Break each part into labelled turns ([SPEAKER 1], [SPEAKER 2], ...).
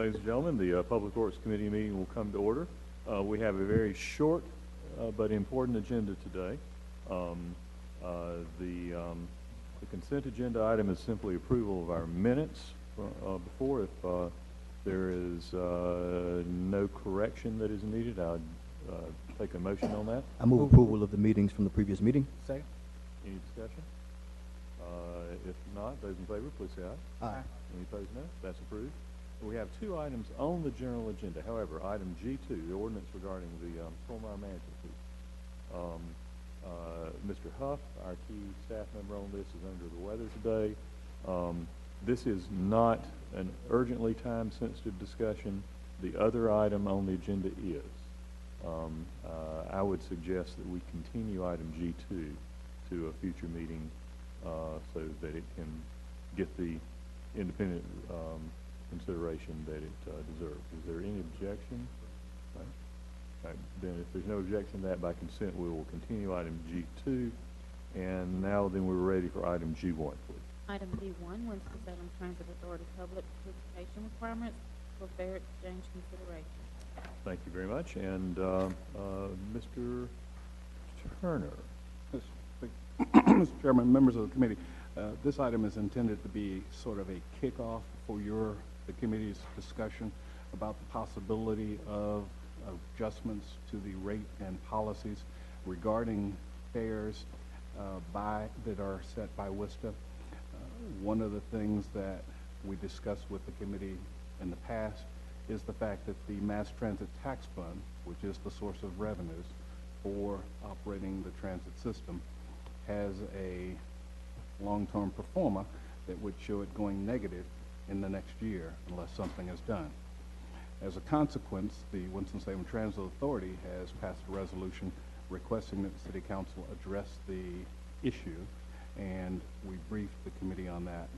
[SPEAKER 1] ladies and gentlemen, the Public Works Committee meeting will come to order. We have a very short but important agenda today. The consent agenda item is simply approval of our minutes before. If there is no correction that is needed, I'd take a motion on that.
[SPEAKER 2] I move approval of the meetings from the previous meeting.
[SPEAKER 3] Second.
[SPEAKER 1] Any discussion? If not, those in favor, please say aye.
[SPEAKER 3] Aye.
[SPEAKER 1] Any opposed, no? That's approved. We have two items on the general agenda. However, item G2, the ordinance regarding the stormwater management fee. Mr. Huff, our key staff member on this, is under the weather today. This is not an urgently time-sensitive discussion. The other item on the agenda is. I would suggest that we continue item G2 to a future meeting so that it can get the independent consideration that it deserves. Is there any objection? Right. Right. Then if there's no objection to that, by consent, we will continue item G2. And now then we're ready for item G1, please.
[SPEAKER 4] Item D1, Winston-Salem Transit Authority Public Participation Requirements for fair exchange consideration.
[SPEAKER 1] Thank you very much. And Mr. Turner.
[SPEAKER 3] Mr. Chairman, members of the committee, this item is intended to be sort of a kickoff for the committee's discussion about the possibility of adjustments to the rate and policies regarding fares that are set by WSTA. One of the things that we discussed with the committee in the past is the fact that the Mass Transit Tax Fund, which is the source of revenues for operating the transit system, has a long-term pro forma that would show it going negative in the next year unless something is done. As a consequence, the Winston-Salem Transit Authority has passed a resolution requesting that the City Council address the issue, and we briefed the committee on that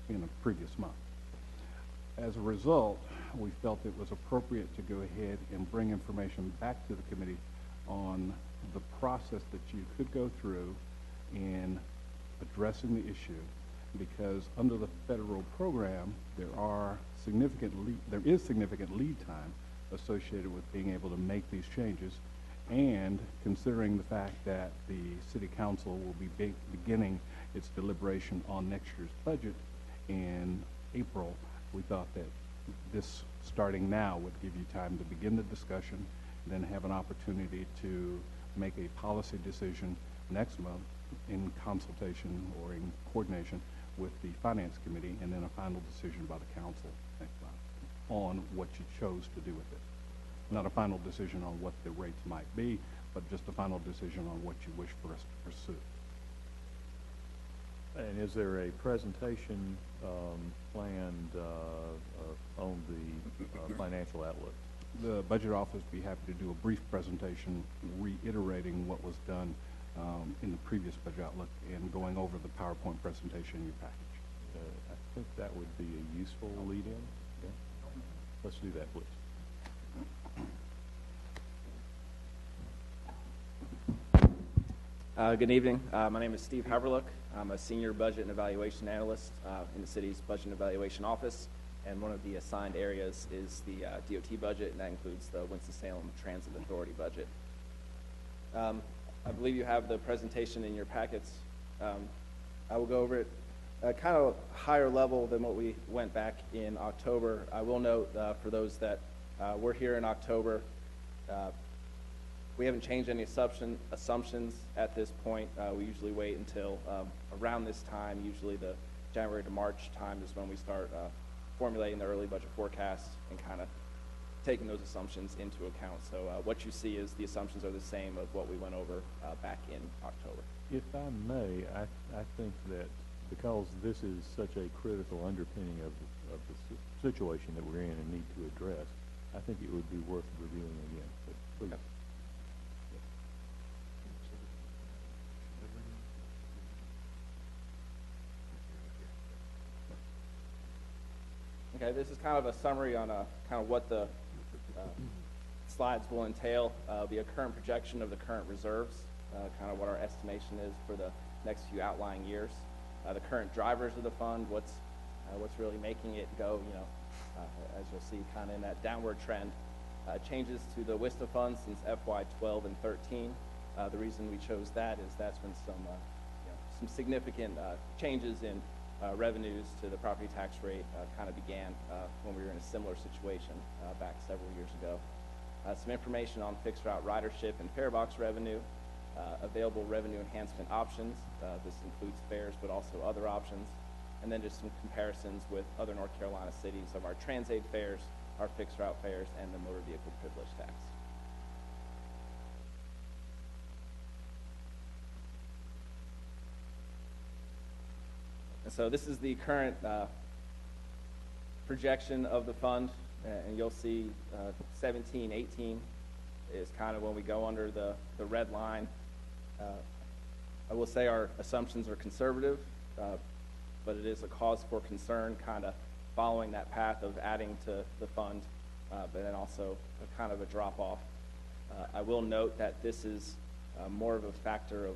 [SPEAKER 3] in a previous month. As a result, we felt it was appropriate to go ahead and bring information back to the committee on the process that you could go through in addressing the issue, because under the federal program there is significant lead time associated with being able to make these changes, and considering the fact that the City Council will be beginning its deliberation on next year's budget in April, we thought that this starting now would give you time to begin the discussion, then have an opportunity to make a policy decision next month in consultation or in coordination with the Finance Committee, and then a final decision by the Council next month on what you chose to do with it. Not a final decision on what the rates might be, but just a final decision on what you wish for us to pursue.
[SPEAKER 1] And is there a presentation planned on the financial outlook?
[SPEAKER 3] The Budget Office would be happy to do a brief presentation reiterating what was done in the previous budget outlook and going over the PowerPoint presentation in your package.
[SPEAKER 1] I think that would be a useful lead-in. Okay. Let's do that, please.
[SPEAKER 5] Good evening. My name is Steve Haverlook. I'm a senior budget and evaluation analyst in the city's budget and evaluation office, and one of the assigned areas is the DOT budget, and that includes the Winston-Salem Transit Authority budget. I believe you have the presentation in your packets. I will go over it kind of higher level than what we went back in October. I will note for those that were here in October, we haven't changed any assumptions at this point. We usually wait until around this time, usually the January to March time is when we start formulating the early budget forecast and kind of taking those assumptions into account. So what you see is the assumptions are the same of what we went over back in October.
[SPEAKER 1] If I may, I think that because this is such a critical underpinning of the situation that we're in and need to address, I think it would be worth reviewing again. But please. Okay.
[SPEAKER 5] Okay, this is kind of a summary on kind of what the slides will entail. Be a current projection of the current reserves, kind of what our estimation is for the next few outlying years. The current drivers of the fund, what's really making it go, as you'll see kind of in that downward trend. Changes to the WSTA funds since FY 12 and 13. The reason we chose that is that's when some significant changes in revenues to the property tax rate kind of began when we were in a similar situation back several years ago. Some information on fixed route ridership and fare box revenue, available revenue enhancement options. This includes fares, but also other options. And then just some comparisons with other North Carolina cities of our Transaid fares, our fixed route fares, and the motor vehicle privilege tax. And so this is the current projection of the fund, and you'll see 17, 18 is kind of when we go under the red line. I will say our assumptions are conservative, but it is a cause for concern kind of following that path of adding to the fund, but then also a kind of a drop off. I will note that this is more of a factor of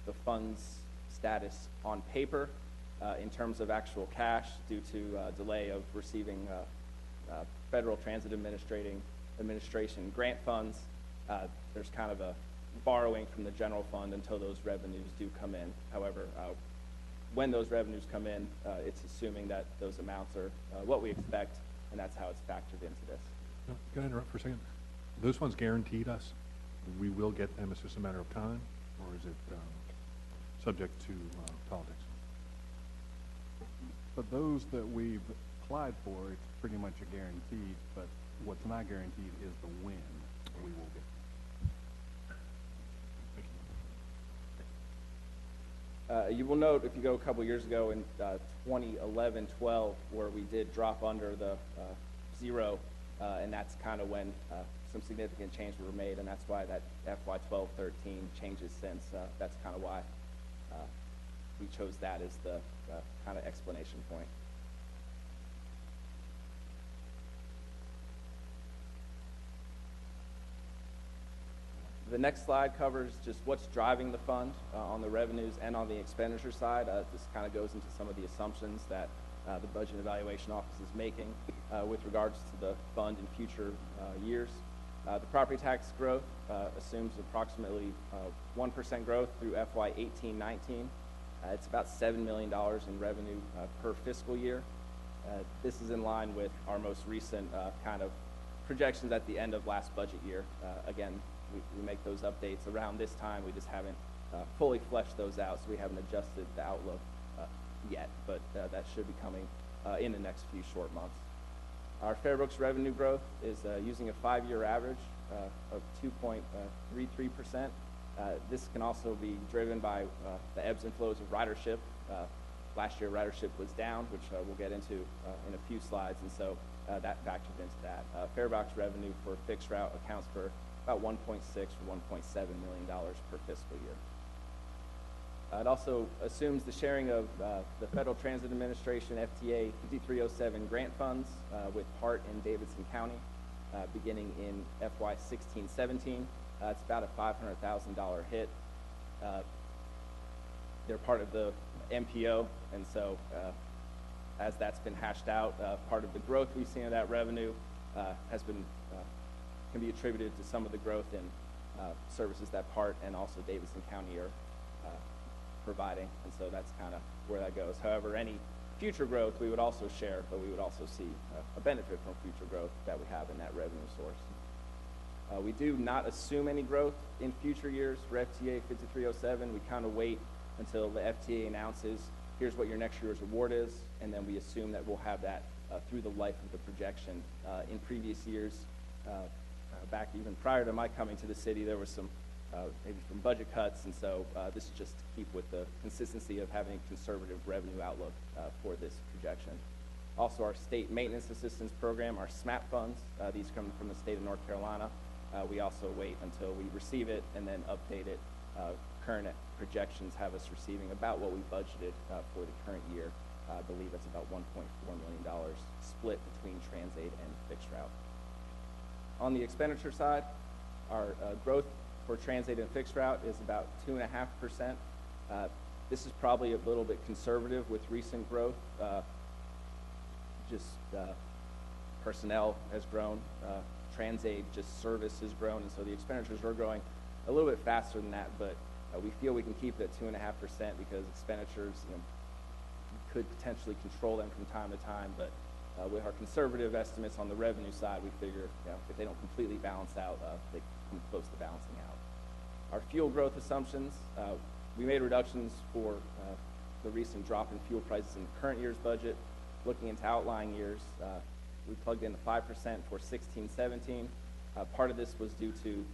[SPEAKER 5] the fund's status on paper in terms of actual cash due to delay of receiving Federal Transit Administration grant funds. There's kind of a borrowing from the general fund until those revenues do come in. However, when those revenues come in, it's assuming that those amounts are what we expect, and that's how it's factored into this.
[SPEAKER 6] Can I interrupt for a second? Those funds guaranteed us? We will get them, it's just a matter of time, or is it subject to politics?
[SPEAKER 3] For those that we've applied for, it's pretty much a guaranteed, but what's not guaranteed is the when we will get them.
[SPEAKER 5] You will note if you go a couple years ago in 2011-12, where we did drop under the zero, and that's kind of when some significant changes were made, and that's why that FY 12-13 changes since. That's kind of why we chose that as the kind of explanation point. The next slide covers just what's driving the fund on the revenues and on the expenditure side. This kind of goes into some of the assumptions that the Budget and Evaluation Office is making with regards to the fund in future years. The property tax growth assumes approximately 1% growth through FY 18-19. It's about $7 million in revenue per fiscal year. This is in line with our most recent kind of projections at the end of last budget year. Again, we make those updates around this time. We just haven't fully fleshed those out, so we haven't adjusted the outlook yet, but that should be coming in the next few short months. Our Fairbrook's revenue growth is using a 5-year average of 2.33%. This can also be driven by the ebbs and flows of ridership. Last year, ridership was down, which we'll get into in a few slides, and so that factored into that. Fairbox revenue for fixed route accounts for about $1.6 or $1.7 million per fiscal year. It also assumes the sharing of the Federal Transit Administration FTA 5307 grant funds with Hart and Davidson County beginning in FY 16-17. It's about a $500,000 hit. They're part of the MPO, and so as that's been hashed out, part of the growth we've seen of that revenue has been can be attributed to some of the growth in services that Hart and also Davidson County are providing, and so that's kind of where that goes. However, any future growth we would also share, but we would also see a benefit from future growth that we have in that revenue source. We do not assume any growth in future years for FTA 5307. We kind of wait until the FTA announces, here's what your next year's award is, and then we assume that we'll have that through the life of the projection. In previous years, back even prior to my coming to the city, there was some maybe some budget cuts, and so this is just to keep with the consistency of having a conservative revenue outlook for this projection. Also, our state maintenance assistance program, our SMAP funds, these come from the state of North Carolina. We also wait until we receive it and then update it. Current projections have us receiving about what we budgeted for the current year. I believe it's about $1.4 million split between Transaid and fixed route. On the expenditure side, our growth for Transaid and fixed route is about 2.5%. This is probably a little bit conservative with recent growth. just personnel has grown, TransAid just service has grown, and so the expenditures are growing a little bit faster than that, but we feel we can keep it at 2.5% because expenditures, you know, could potentially control them from time to time, but with our conservative estimates on the revenue side, we figure, you know, if they don't completely balance out, they come close to balancing out. Our fuel growth assumptions, we made reductions for the recent drop in fuel prices in the current year's budget. Looking into outlying years, we plugged in the 5% for 16-17. Part of this was due to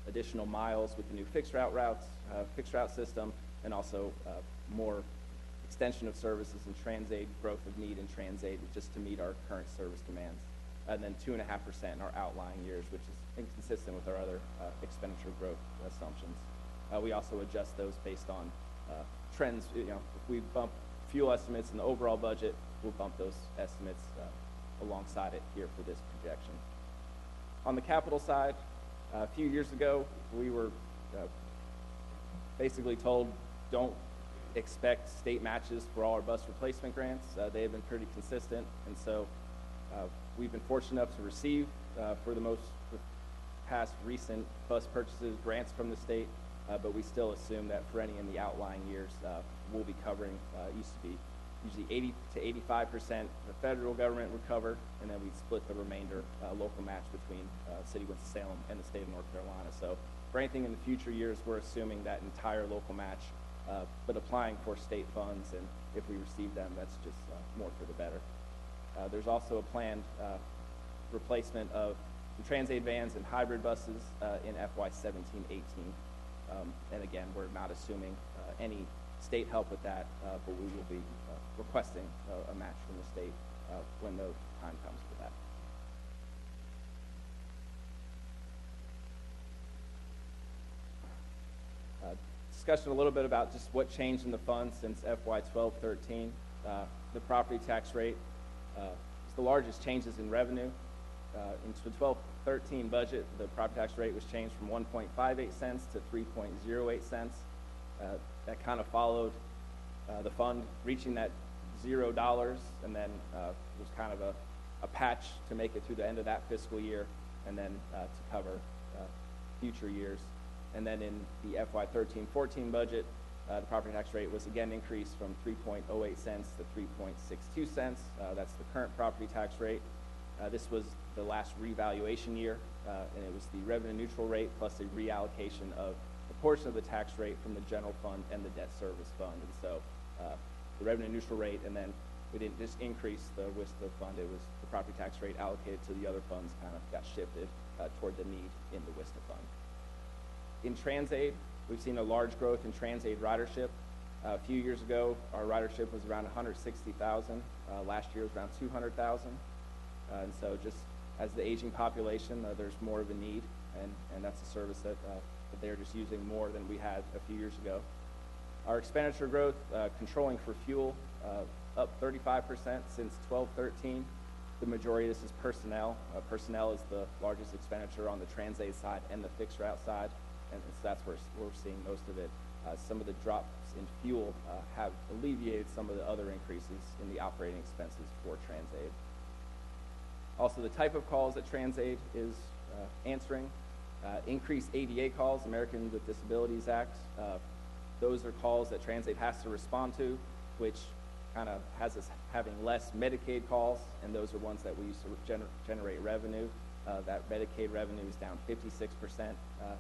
[SPEAKER 5] additional miles with the new fixed route system, and also more extension of services and TransAid, growth of need in TransAid just to meet our current service demands. And then 2.5% in our outlying years, which is inconsistent with our other expenditure growth assumptions. We also adjust those based on trends. You know, if we bump fuel estimates in the overall budget, we'll bump those estimates alongside it here for this projection. On the capital side, a few years ago, we were basically told, don't expect state matches for all our bus replacement grants. They have been pretty consistent, and so we've been fortunate enough to receive, for the past recent bus purchases, grants from the state, but we still assume that for any in the outlying years, we'll be covering, used to be usually 80 to 85% the federal government would cover, and then we'd split the remainder local match between City of Winston-Salem and the state of North Carolina. So for anything in the future years, we're assuming that entire local match, but applying for state funds, and if we receive them, that's just more for the better. There's also a planned replacement of the TransAid vans and hybrid buses in FY 17-18. And again, we're not assuming any state help with that, but we will be requesting a match from the state when the time comes for that. Discussion a little bit about just what changed in the fund since FY 12-13. The property tax rate is the largest changes in revenue. In the 12-13 budget, the property tax rate was changed from 1.58 cents to 3.08 cents. That kind of followed the fund reaching that $0, and then was kind of a patch to make it through the end of that fiscal year, and then to cover future years. And then in the FY 13-14 budget, the property tax rate was again increased from 3.08 cents to 3.62 cents. That's the current property tax rate. This was the last revaluation year, and it was the revenue neutral rate plus a reallocation of a portion of the tax rate from the general fund and the debt service fund. And so the revenue neutral rate, and then we didn't just increase the WSTA fund, it was the property tax rate allocated to the other funds kind of got shifted toward the need in the WSTA fund. In TransAid, we've seen a large growth in TransAid ridership. A few years ago, our ridership was around 160,000. Last year was around 200,000. And so just as the aging population, there's more of a need, and that's a service that they're just using more than we had a few years ago. Our expenditure growth, controlling for fuel, up 35% since 12-13. The majority of this is personnel. Personnel is the largest expenditure on the TransAid side and the fixed route side, and so that's where we're seeing most of it. Some of the drops in fuel have alleviated some of the other increases in the operating expenses for TransAid. Also, the type of calls that TransAid is answering, increased ADA calls, Americans with Disabilities Act. Those are calls that TransAid has to respond to, which kind of has us having less Medicaid calls, and those are ones that we use to generate revenue. That Medicaid revenue is down 56%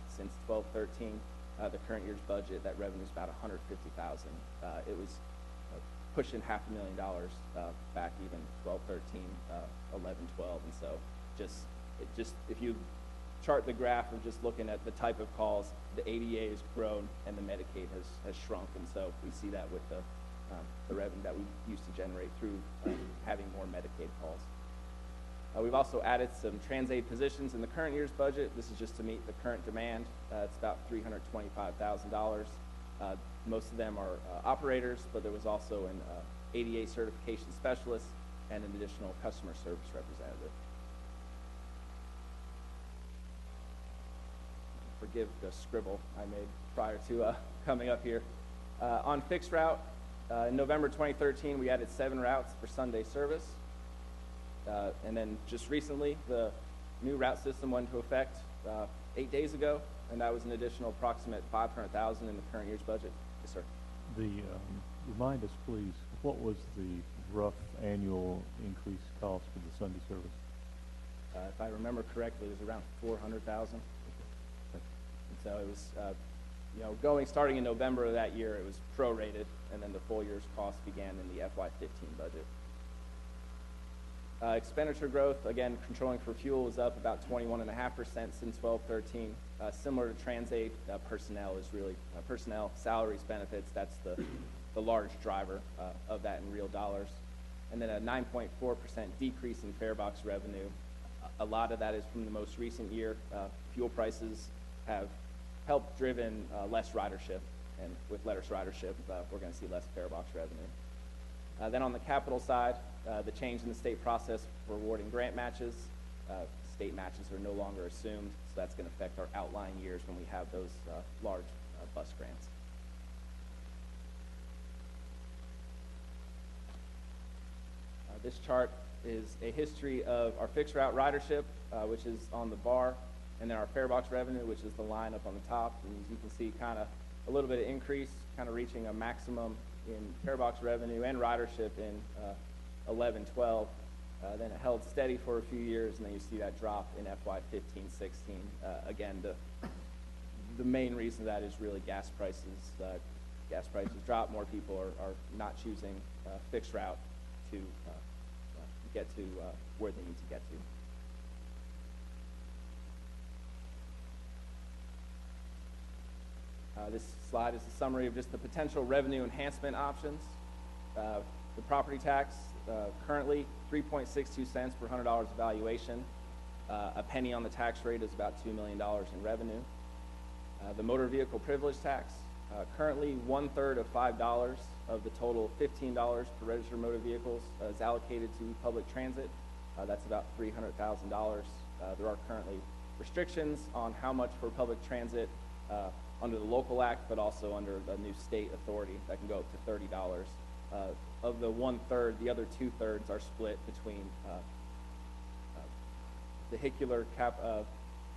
[SPEAKER 5] since 12-13. The current year's budget, that revenue is about $150,000. It was pushing $500,000 back even 12-13, 11-12, and so if you chart the graph of just looking at the type of calls, the ADA has grown and the Medicaid has shrunk, and so we see that with the revenue that we used to generate through having more Medicaid calls. We've also added some TransAid positions in the current year's budget. This is just to meet the current demand. It's about $325,000. Most of them are operators, but there was also an ADA certification specialist and an additional customer service representative. Forgive the scribble I made prior to coming up here. On fixed route, in November 2013, we added 7 routes for Sunday service. And then just recently, the new route system went into effect 8 days ago, and that was an additional approximate $500,000 in the current year's budget. Yes, sir.
[SPEAKER 1] Remind us, please, what was the rough annual increase cost for the Sunday service?
[SPEAKER 5] If I remember correctly, it was around $400,000. And so it was, starting in November of that year, it was prorated, and then the full year's cost began in the FY15 budget. Expenditure growth, again, controlling for fuel, was up about 21.5% since 12-13. Similar to TransAid, personnel is really, personnel, salaries, benefits, that's the large driver of that in real dollars. And then a 9.4% decrease in fare box revenue. A lot of that is from the most recent year. Fuel prices have helped driven less ridership, and with less ridership, we're going to see less fare box revenue. Then on the capital side, the change in the state process for awarding grant matches. State matches are no longer assumed, so that's going to affect our outlying years when we have those large bus grants. This chart is a history of our fixed route ridership, which is on the bar, and then our fare box revenue, which is the line up on the top. And as you can see, kind of a little bit of increase, kind of reaching a maximum in fare box revenue and ridership in 11-12. Then it held steady for a few years, and then you see that drop in FY15-16. Again, the main reason that is really gas prices. Gas prices drop, more people are not choosing fixed route to get to where they need to get to. This slide is a summary of just the potential revenue enhancement options. The property tax, currently 3.62 cents per $100 of valuation. A penny on the tax rate is about $2 million in revenue. The motor vehicle privilege tax, currently 1/3 of $5 of the total $15 per registered motor vehicles is allocated to public transit. That's about $300,000. There are currently restrictions on how much for public transit under the local act, but also under the new state authority that can go up to $30. Of the 1/3, the other 2/3 are split between vehicular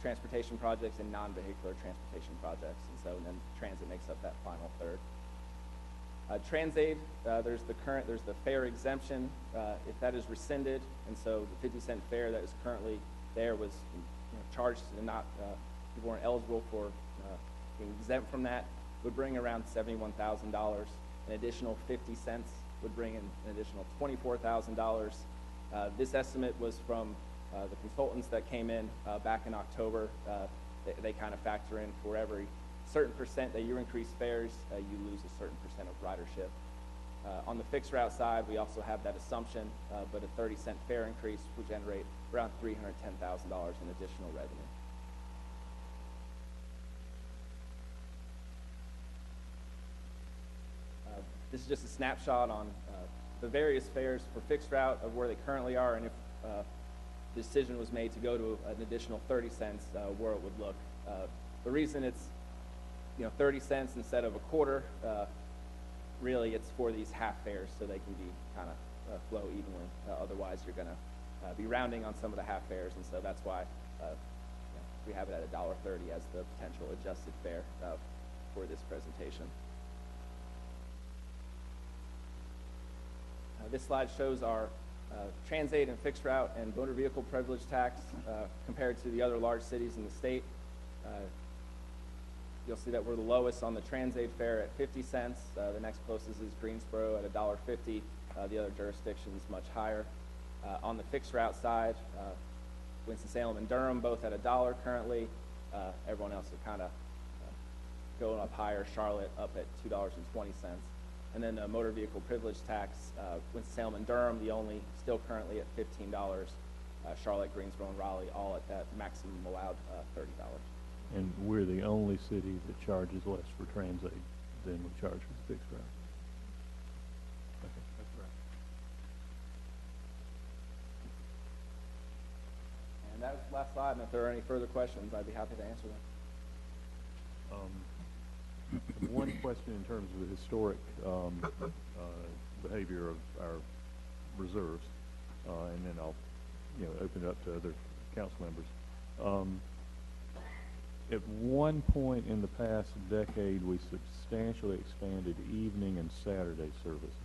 [SPEAKER 5] transportation projects and non-vehicular transportation projects, and so then transit makes up that final third. TransAid, there's the fare exemption. If that is rescinded, and so the 50-cent fare that is currently there was charged and not people weren't eligible for being exempt from that, would bring around $71,000. An additional 50 cents would bring in an additional $24,000. This estimate was from the consultants that came in back in October. They kind of factor in for every certain percent that you increase fares, you lose a certain percent of ridership. On the fixed route side, we also have that assumption, but a 30-cent fare increase would generate around $310,000 in additional revenue. This is just a snapshot on the various fares for fixed route of where they currently are, and if the decision was made to go to an additional 30 cents, where it would look. The reason it's 30 cents instead of a quarter, really it's for these half fares so they can be kind of flow evenly. Otherwise, you're going to be rounding on some of the half fares, and so that's why we have it at $1.30 as the potential adjusted fare for this presentation. This slide shows our TransAid and fixed route and motor vehicle privilege tax compared to the other large cities in the state. You'll see that we're the lowest on the TransAid fare at 50 cents. The next closest is Greensboro at $1.50. The other jurisdictions much higher. On the fixed route side, Winston-Salem and Durham both at $1 currently. Everyone else are kind of going up higher. Charlotte up at $2.20. And then the motor vehicle privilege tax, Winston-Salem and Durham, the only still currently at $15. Charlotte, Greensboro, and Raleigh all at that maximum allowed $30.
[SPEAKER 1] And we're the only city that charges less for TransAid than we charge for the fixed route. Okay.
[SPEAKER 6] That's right.
[SPEAKER 5] And that was the last slide, and if there are any further questions, I'd be happy to answer them.
[SPEAKER 1] One question in terms of the historic behavior of our reserves, and then I'll open it up to other council members. At one point in the past decade, we substantially expanded evening and Saturday service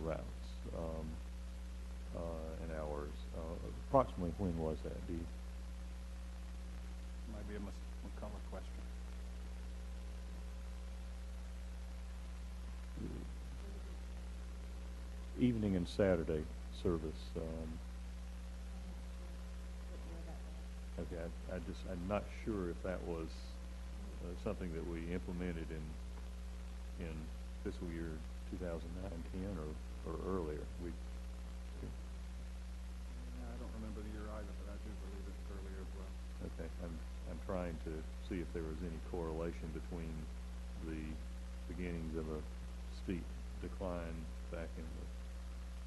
[SPEAKER 1] routes and hours. Approximately when was that? Do you?
[SPEAKER 3] Might be a McCullough question.
[SPEAKER 1] Evening and Saturday service. Okay, I'm not sure if that was something that we implemented in fiscal year 2009, 10, or earlier.
[SPEAKER 3] I don't remember the year either, but I do believe it's earlier as well.
[SPEAKER 1] Okay, I'm trying to see if there was any correlation between the beginnings of a steep decline back in the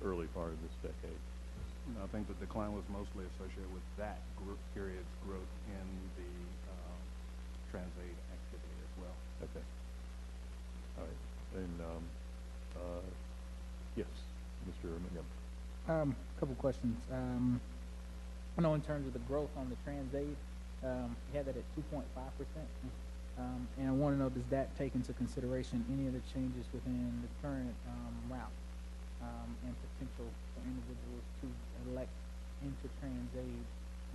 [SPEAKER 1] early part of this decade.
[SPEAKER 3] I think the decline was mostly associated with that period's growth in the transaid activity as well.
[SPEAKER 1] Okay. All right. Then, yes, Mr. Montgomery.
[SPEAKER 7] Couple questions. I know in terms of the growth on the transaid, you had that at 2.5%. And I want to know, does that take into consideration any of the changes within the current route and potential for individuals to elect into transaid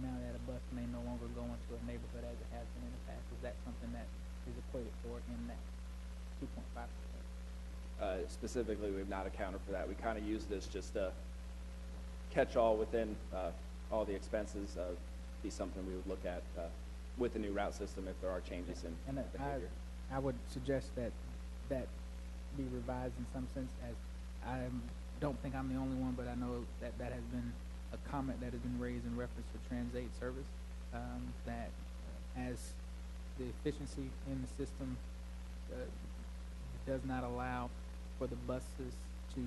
[SPEAKER 7] now that a bus may no longer go into a neighborhood as it has been in the past? Is that something that is equated for in that 2.5%?
[SPEAKER 5] Specifically, we've not accounted for that. We kind of used this just to catch all within all the expenses. Be something we would look at with the new route system if there are changes in behavior.
[SPEAKER 7] I would suggest that be revised in some sense, as I don't think I'm the only one, but I know that has been a comment that has been raised in reference to transaid service, that as the efficiency in the system does not allow for the buses to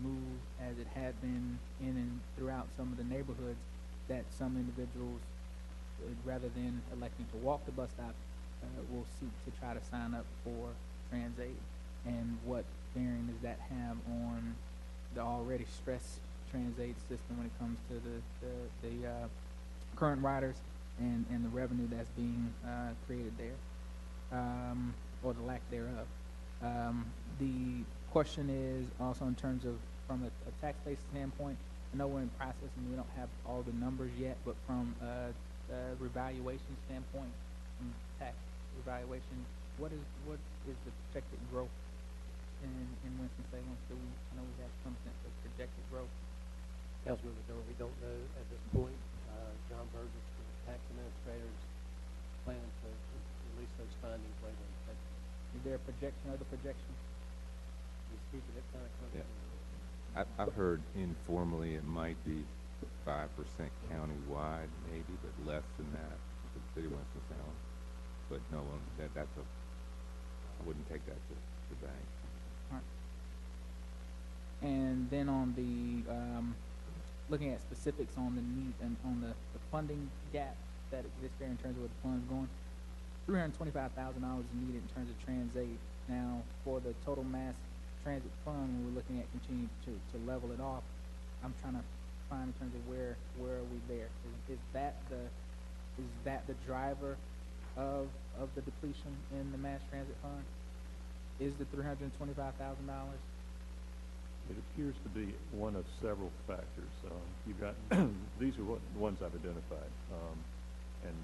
[SPEAKER 7] move as it had been in and throughout some of the neighborhoods, that some individuals, rather than electing to walk the bus stop, will seek to try to sign up for transaid. And what bearing does that have on the already stressed transaid system when it comes to the current riders and the revenue that's being created there, or the lack thereof? The question is also in terms of, from a tax-based standpoint, I know we're in process and we don't have all the numbers yet, but from a revaluation standpoint, from tax revaluation, what is the projected growth in Winston-Salem? I know we have some sense of projected growth.
[SPEAKER 8] Councilman McDermott, we don't know at this point. John Burgess, the tax administrator, is planning to release those findings later in February.
[SPEAKER 7] Is there a projection of the projection?
[SPEAKER 8] He's keeping it kind of close.
[SPEAKER 9] Yeah. I've heard informally it might be 5% countywide, maybe, but less than that for the city of Winston-Salem. But no, I wouldn't take that to the bank.
[SPEAKER 7] All right. And then on the looking at specifics on the need and on the funding gap that exists there in terms of where the fund's going, $325,000 is needed in terms of transaid. Now, for the total mass transit fund, when we're looking at continuing to level it off, I'm trying to find in terms of where are we there? Is that the driver of the depletion in the mass transit fund? Is the $325,000?
[SPEAKER 1] It appears to be one of several factors. You've got these are the ones I've identified, and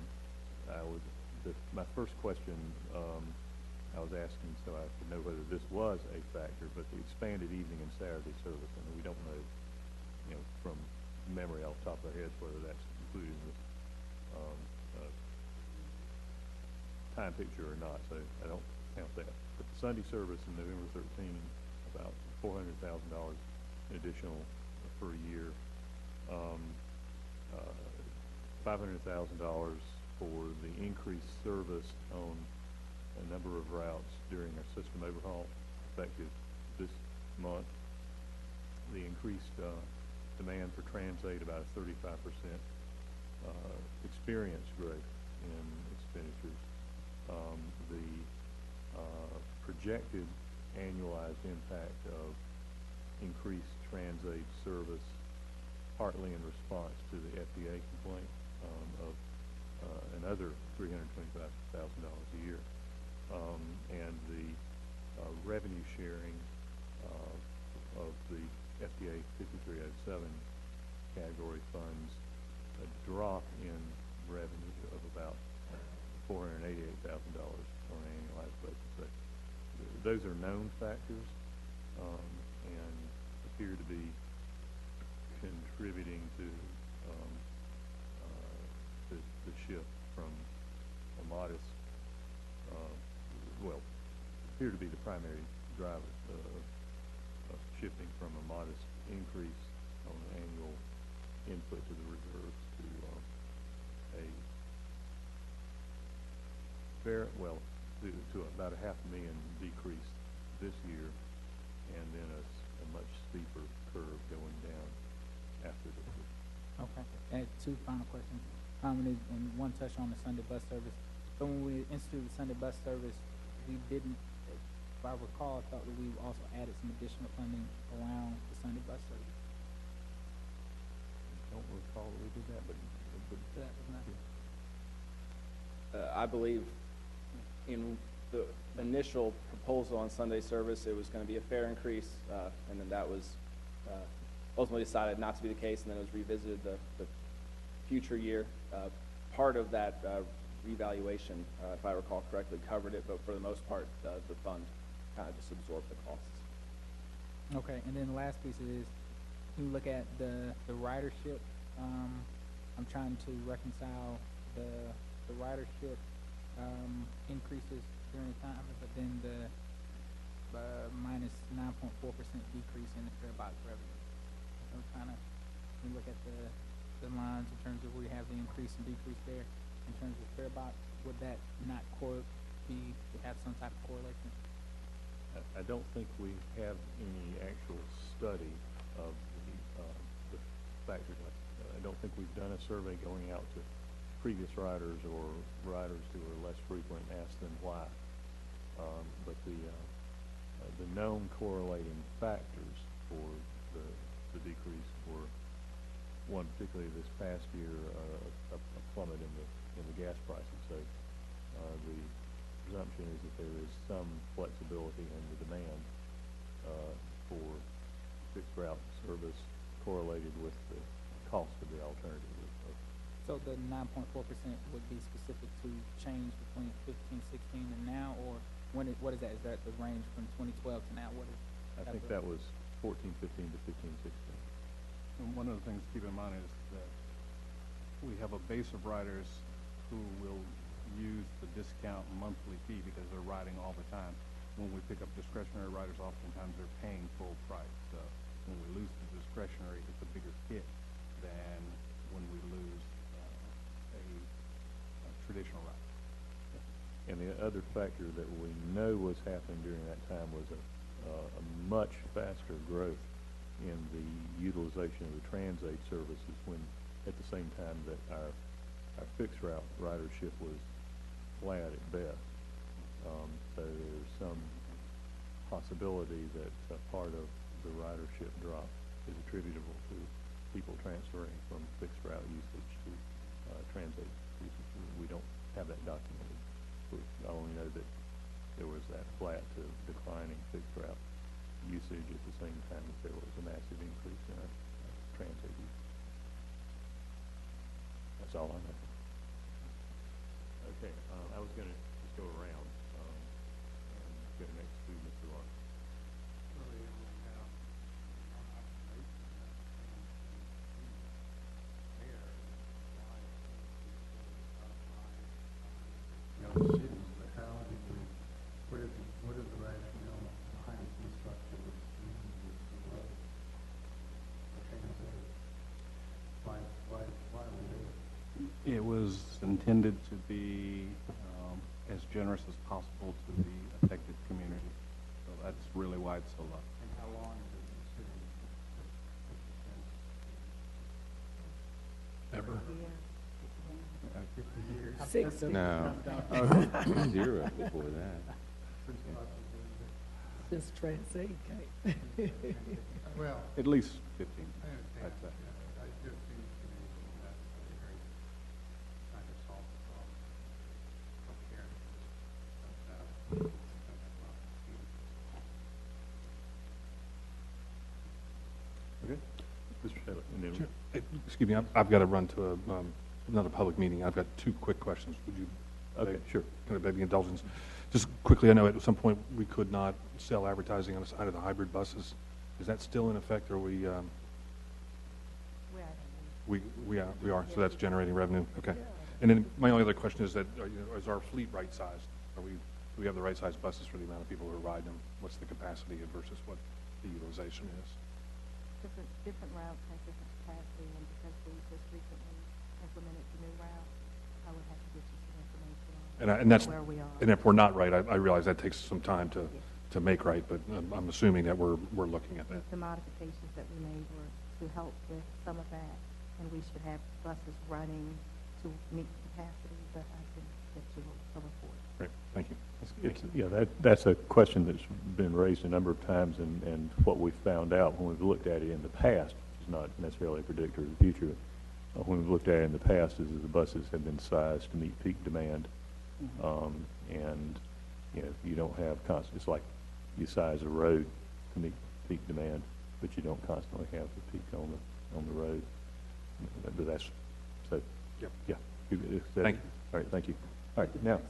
[SPEAKER 1] my first question I was asking so I could know whether this was a factor, but the expanded evening and Saturday service, and we don't know, from memory off the top of our heads whether that's included in this time picture or not, so I don't count that. But the Sunday service in November 13, about $400,000 additional per year, $500,000 for the increased service on a number of routes during our system overhaul, effective this month. The increased demand for transaid, about a 35% experience growth in expenditures. The projected annualized impact of increased transaid service partly in response to the FDA complaint of another $325,000 a year. And the revenue sharing of the FDA 5307 category funds a drop in revenue of about $488,000 on an annualized basis. So those are known factors and appear to be contributing to the shift from a modest, well, appear to be the primary drivers of shifting from a modest increase on annual input to the reserves to a fair, well, to about a $500,000 decrease this year, and then a much steeper curve going down after this year.
[SPEAKER 7] Okay, and two final questions. And one touch on the Sunday bus service. So when we instituted the Sunday bus service, we didn't, if I recall, I thought that we also added some additional funding around the Sunday bus service.
[SPEAKER 1] I don't recall that we did that, but
[SPEAKER 7] That was not.
[SPEAKER 5] I believe in the initial proposal on Sunday service, it was going to be a fair increase, and then that was ultimately decided not to be the case, and then it was revisited the future year. Part of that revaluation, if I recall correctly, covered it, but for the most part, the fund kind of just absorbed the costs.
[SPEAKER 7] Okay, and then the last piece is, you look at the ridership. I'm trying to reconcile the ridership increases during the time, but then the minus 9.4% decrease in the fare box revenue. So I'm trying to look at the lines in terms of where you have the increase and decrease there. In terms of fare box, would that not have some type of correlation?
[SPEAKER 1] I don't think we have any actual study of the factors. I don't think we've done a survey going out to previous riders or riders who are less frequent and ask them why. But the known correlating factors for the decrease were, one particularly this past year, a plummet in the gas prices. So the presumption is that there is some flexibility in the demand for fixed route service correlated with the cost of the alternative.
[SPEAKER 7] So the 9.4% would be specific to change between 15, 16, and now, or what is that? Is that the range from 2012 to now? What is?
[SPEAKER 1] I think that was 14, 15 to 15, 16.
[SPEAKER 3] And one of the things to keep in mind is that we have a base of riders who will use the discount monthly fee because they're riding all the time. When we pick up discretionary riders, oftentimes they're paying full price. When we lose the discretionary, it's a bigger hit than when we lose a traditional ride.
[SPEAKER 1] And the other factor that we know was happening during that time was a much faster growth in the utilization of the Transaid services, when at the same time that our fixed route ridership was flat at best. So there's some possibility that part of the ridership drop is attributable to people transferring from fixed route usage to Transaid usage. We don't have that documented. I only know that there was that flat to declining fixed route usage at the same time that there was a massive increase in our Transaid usage. That's all I know. Okay, I was going to just go around and go next to Mr. Larkin.
[SPEAKER 10] What is the rationale behind the structure of why were they?
[SPEAKER 3] It was intended to be as generous as possible to the affected community. So that's really why it's so low.
[SPEAKER 10] And how long has it been sitting?
[SPEAKER 3] Ever?
[SPEAKER 10] 50 years.
[SPEAKER 9] No. 0 before that.
[SPEAKER 8] Since Transaid came.
[SPEAKER 10] Well,
[SPEAKER 3] At least 15,
[SPEAKER 10] I
[SPEAKER 3] I'd say.
[SPEAKER 10] understand.
[SPEAKER 1] Mr. Taylor, and then,
[SPEAKER 6] Sure. Excuse me, I've got to run to another public meeting. I've got 2 quick questions. Would you?
[SPEAKER 1] okay, sure.
[SPEAKER 6] Can I beg the indulgence? Just quickly, I know at some point we could not sell advertising on the side of the hybrid buses. Is that still in effect, or we are, so that's generating revenue? Okay. And then my only other question is that, is our fleet right-sized? Do we have the right-sized buses for the amount of people who are riding them? What's the capacity versus what the utilization is?
[SPEAKER 11] Different routes have different capacity, and because we just recently implemented the new route, I would have to get you some information on where we are.
[SPEAKER 6] And if we're not right, I realize that takes some time to make right, but I'm assuming that we're looking at that.
[SPEAKER 11] The modifications that we made were to help with some of that, and we should have buses running to meet capacity, but I can get you a report.
[SPEAKER 6] Great, thank you.
[SPEAKER 1] Yeah, that's a question that's been raised a number of times, and what we found out when we've looked at it in the past, which is not necessarily a predictor of the future, when we've looked at it in the past, is that the buses have been sized to meet peak demand, and you don't have constant. It's like you size a road to meet peak demand, but you don't constantly have the peak on the road. But that's so.
[SPEAKER 6] Yep.
[SPEAKER 1] Yeah.
[SPEAKER 6] Thank you.
[SPEAKER 1] All right. Thank you. All right. Now.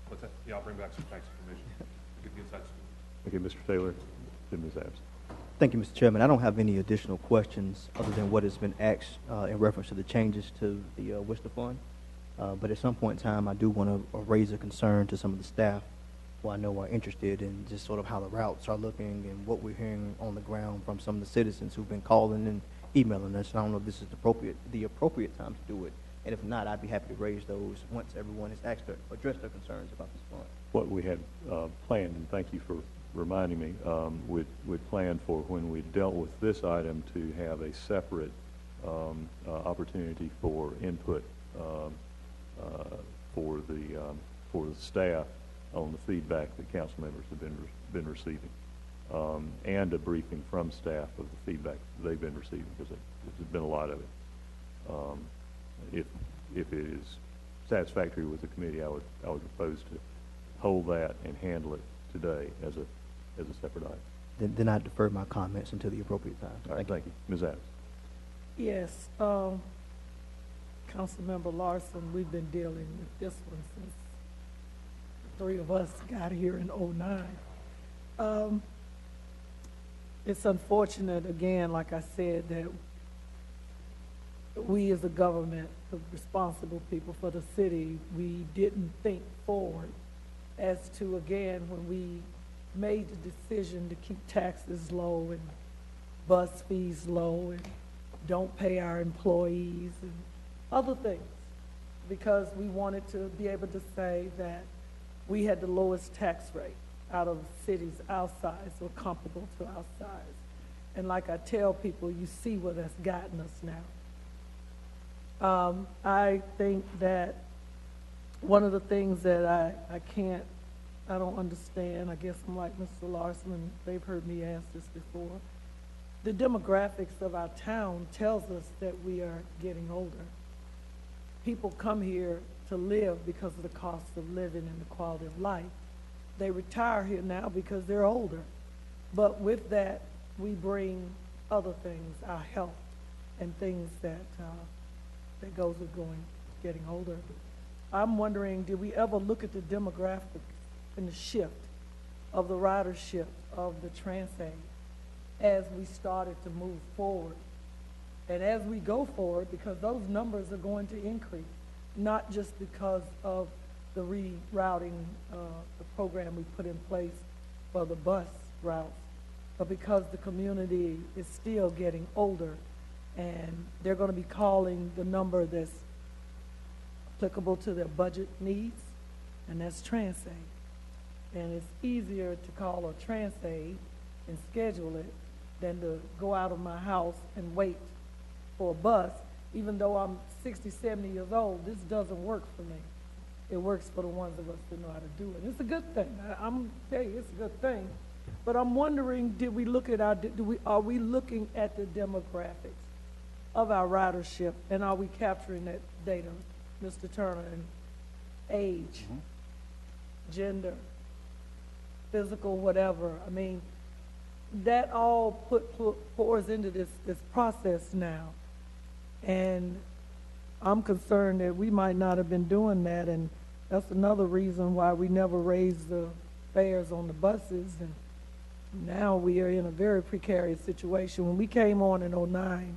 [SPEAKER 6] What's that? Yeah, I'll bring back some tax information. Get the insights.
[SPEAKER 1] Okay, Mr. Taylor, then Ms. Abs.
[SPEAKER 2] Thank you, Mr. Chairman. I don't have any additional questions other than what has been asked in reference to the changes to the WSTA fund. But at some point in time, I do want to raise a concern to some of the staff who I know are interested in just sort of how the routes are looking and what we're hearing on the ground from some of the citizens who've been calling and emailing us. And I don't know if this is the appropriate time to do it. And if not, I'd be happy to raise those once everyone has asked to address their concerns about this fund.
[SPEAKER 1] What we had planned, and thank you for reminding me, we'd planned for when we dealt with this item to have a separate opportunity for input for the staff on the feedback that council members have been receiving, and a briefing from staff of the feedback they've been receiving, because there's been a lot of it. If it is satisfactory with the committee, I would propose to hold that and handle it today as a separate item.
[SPEAKER 2] Then I defer my comments until the appropriate time.
[SPEAKER 1] All right, thank you. Ms. Adams.
[SPEAKER 12] Yes, Councilmember Larson, we've been dealing with this one since the 3 of us got here in '09. It's unfortunate, again, like I said, that we as a government, the responsible people for the city, we didn't think forward as to, again, when we made the decision to keep taxes low and bus fees low and don't pay our employees and other things, because we wanted to be able to say that we had the lowest tax rate out of cities our size or comparable to our size. And like I tell people, you see where that's gotten us now. I think that one of the things that I don't understand, I guess I'm like Mr. Larson, and they've heard me ask this before, the demographics of our town tells us that we are getting older. People come here to live because of the cost of living and the quality of life. They retire here now because they're older. But with that, we bring other things, our health and things that goes with getting older. I'm wondering, did we ever look at the demographics and the shift of the ridership of the Transaid as we started to move forward? And as we go forward, because those numbers are going to increase, not just because of the rerouting, the program we put in place for the bus routes, but because the community is still getting older, and they're going to be calling the number that's applicable to their budget needs, and that's Transaid. And it's easier to call a Transaid and schedule it than to go out of my house and wait for a bus. Even though I'm 60, 70 years old, this doesn't work for me. It works for the ones of us that know how to do it. It's a good thing. I'm telling you, it's a good thing. But I'm wondering, did we look at are we looking at the demographics of our ridership, and are we capturing that data, Mr. Turner, and age, gender, physical, whatever? I mean, that all pours into this process now. And I'm concerned that we might not have been doing that, and that's another reason why we never raised the fares on the buses, and now we are in a very precarious situation. When we came on in '09,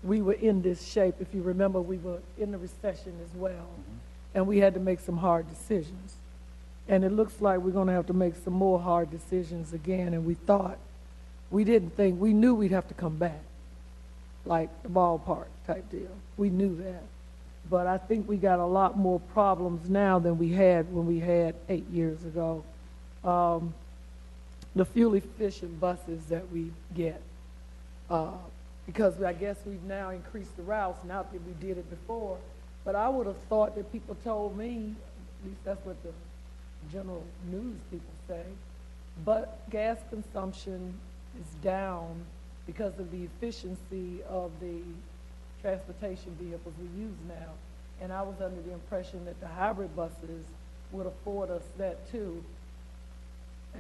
[SPEAKER 12] we were in this shape. If you remember, we were in the recession as well, and we had to make some hard decisions. And it looks like we're going to have to make some more hard decisions again, and we knew we'd have to come back, like the ballpark type deal. We knew that. But I think we got a lot more problems now than we had when we had 8 years ago. The fuel-efficient buses that we get, because I guess we've now increased the routes, not that we did it before, but I would have thought that people told me, at least that's what the general news people say, but gas consumption is down because of the efficiency of the transportation vehicles we use now. And I was under the impression that the hybrid buses would afford us that too.